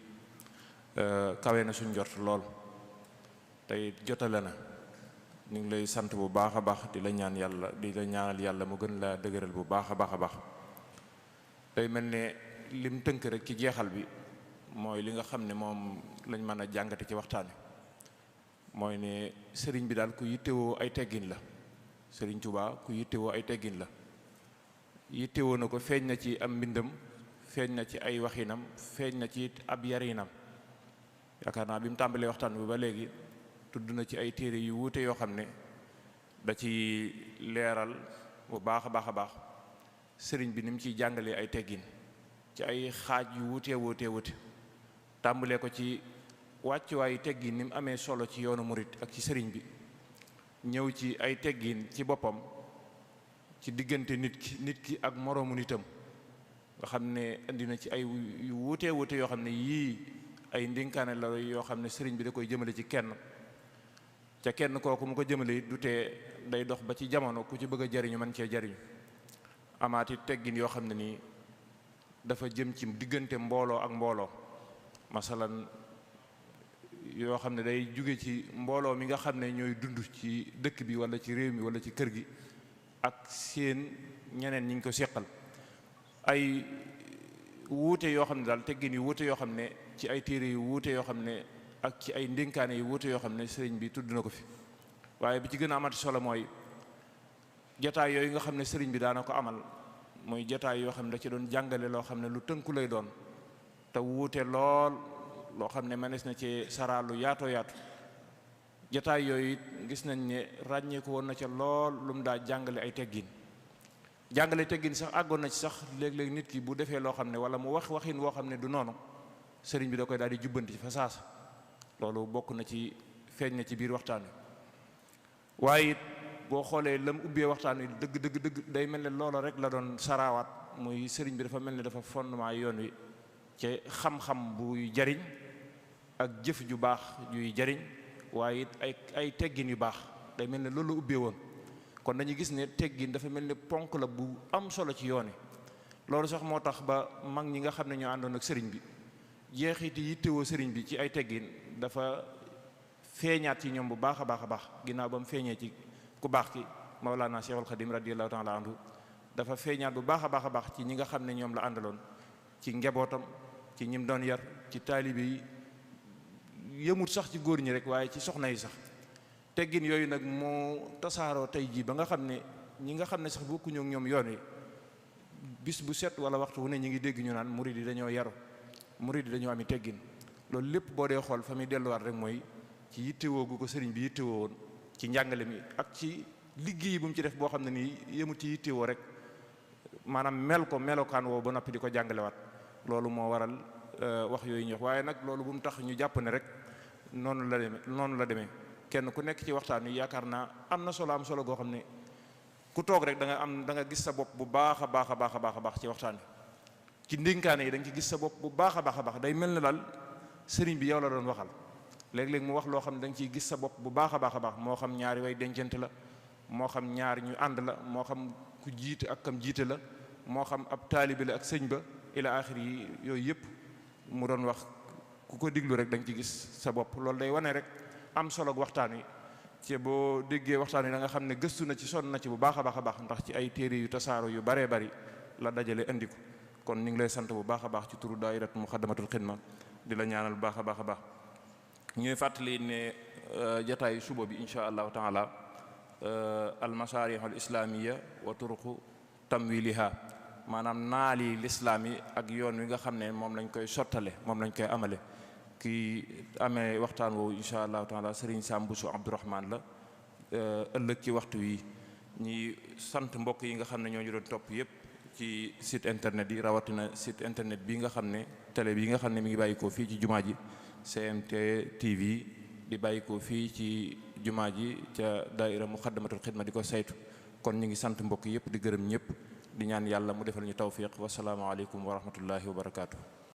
kawe na suñ jot lool tey jotale na. ñu ngi lay sant bu baax a baax di la ñaan yàlla di la ñaanal yàlla mu gën laa dëgëral bu baax a baax a baax. tey mel ne lim tënk rek ci jeexal bi mooy li nga xam ne moom lañ mën a jàngate ci waxtaan wi mooy ne sëriñ bi daal ku yittewoo ay teggin la. Sëriñ Tuubaa ku yittewoo ay teggin la, yittewoo na ko, feeñ na ci am mbindam, feeñ na ci ay waxinam, feeñ na ci ab yarinam. yaakaar naa bi mu tàmbalee waxtaan bi ba léegi tudd na ci ay téere yu wuute yoo xam ne da ci leeral bu baax a baax a baax sëriñ bi ni mu ciy jàngalee ay teggin ci ay xaaj yu wuute tàmbalee ko ci wàccuwaayu teggin ni mu amee solo ci yoonu murit ak ci sëriñ bi, ñëw ci ay teggin ci boppam ci diggante nit ki ak moroomu nitam nga xam ne indi na ci ay yu wuute yoo xam ne yii ay ndénkaane la yoo xam ne sëriñ bi da koy jëmale ci kenn ca kenn kooku mu ko jëmale du tee day dox ba ci jamono ku ci bëgg a jariñu mën cee jariñu. amaati teggin yoo xam ne nii dafa jëm ci diggante mbooloo ak mbooloo, masalan yoo xam ne day jóge ci mbooloo mi nga xam ne ñooy dund ci dëkk bi wala ci réew mi wala ci kër gi ak seen ñeneen ñi ñu ko seqal. ay wuute yoo xam ne daal teggin yu wuute yoo xam ne ci ay téere yu wuute yoo xam ne ak ci ay ndénkaane yu wuute yoo xam ne sëriñ bi tudd na ko fi. waaye bi ci gën a amati solo mooy jataay yooyu nga xam ne sëriñ bi daana ko amal mooy jataay yoo xam ne da ci doon jàngale loo xam ne lu tënku lay doon te wuute lool, loo xam ne mënees na ci saraalu yaatoo yaatu. jataay yooyu gis nañ ne ràññeeku woon na ca lool lu mu daa jàngale ay teggin. jàngale teggin sax àggoon na ci sax léeg-léeg nit ki bu defee loo xam ne wala mu waxin woo xam ne du noonu sëriñ bi da koy daal di jubbanti fa saasa. loolu bokk na ci feeñ na ci biir waxtaan wi. waaye it boo xoolee lam ubbee waxtaan wi dëgg day mel ne loola rek la doon saraawaat muy sëriñ bi dafa mel ne dafa fondement yoon wi ci xam-xam buy jariñ ak jëf ju baax juy jariñ waaye it ay teggin yu baax day mel ne loolu la ubbee woon. kon dañuy gis ne teggin dafa mel ne ponk la bu am solo ci yoon wi. loolu sax moo tax ba mag ñi nga xam ne ñoo àndoon ak sëriñ bi jeexiti yittewoo sëriñ bi ci ay teggin dafa feeñaat ci ñoom bu baax a baax ginnaaw ba mu feeñee ci ku baax ki Mawlana Cheikhul Khadim radiyallahu ta'ala anhu dafa feeñaat bu baax a baax ci ñi nga xam ne ñoom la àndaloon ci njabootam, ci ñim doon yar, ci taalibe yi, yëmut sax ci góor ñi rek waaye ci soxna yi sax. teggin yooyu nag moo tasaaroo tey jii ba nga xam ne ñi nga xam ne sax bokkuñu ak ñoom yoon wi bis bu set wala waxtu wu ne ñi ngi dégg ñu naan murid yi dañoo yaru, murid yi dañoo ami teggin. loolu lépp boo dee xool fa muy delluwaat rek mooy ci yittewoo gu ko sëriñ bi yittewoo woon ci njàngale mi ak ci liggéey bu mu ci def boo xam ne nii yëmut ci yittewoo rek maanaam melokaan woo ba noppi di ko jàngalewaat. loolu moo waral wax yooyu ñu wax waaye nag loolu bu mu tax ñu jàpp ne rek noonu la demee kenn ku nekk ci waxtaan wi yaakaar naa am na solo goo xam ne ku toog rek da nga gis sa bopp bu baax a baax ci waxtaan wi. ci ndénkaane yi da nga ci gis sa bopp bu baax a baax day mel ne daal sëriñ bi yow la doon waxal. léeg-léeg mu wax loo xam ne da nga ciy gis sa bopp bu baax a baax moo xam ñaari way dencante la, moo xam ñaar ñu ànd la, moo xam ku jiite ak kam jiite la, moo xam ab taalibe la ak sëñ ba ila axir yi yooyu yëpp mu doon wax ku ko diglu rek da nga ci gis sa bopp. loolu day wane rek am solo waxtaan wi ci boo déggee waxtaan wi da nga xam ne gëstu na ci sonn na ci bu baax a baax ndax ci ay téere yu tasaaro yu baree bari la dajale andi ko. kon ñu ngi lay sant bu baax a baax ci turu daayiratu Muxaddamatul Xidma di la ñaanal bu baax a baax. ñuy fàttali ne jataayu suba bi insha allahu taala al masaarih al islamiya wa turuqu tamwiliha maanaam naali lislaam yi ak yoon wi nga xam ne moom lañ koy sottale moom lañ koy amale. kii amee waxtaan woowu insha allahu taala Serigne Sam Bousso Abdourahmane la ëllëg ci waxtu wi. ñi sant mbokk yi nga xam ne ñoo ñu doon topp yépp ci site internet yi rawatina site internet bi nga xam ne télé bi nga xam ne mi ngi bàyyi ko fii ci jumaa ji GMT TV di bàyyi ko fii ci jumaa ji ca daayira Muxaddamatul Xidma di ko saytu. kon ñu ngi sant mbokk yépp di gërëm ñëpp di ñaan yàlla mu defal ñu tawfiq wasalaamu aleykum wa rahmatullahi wa barakaatu.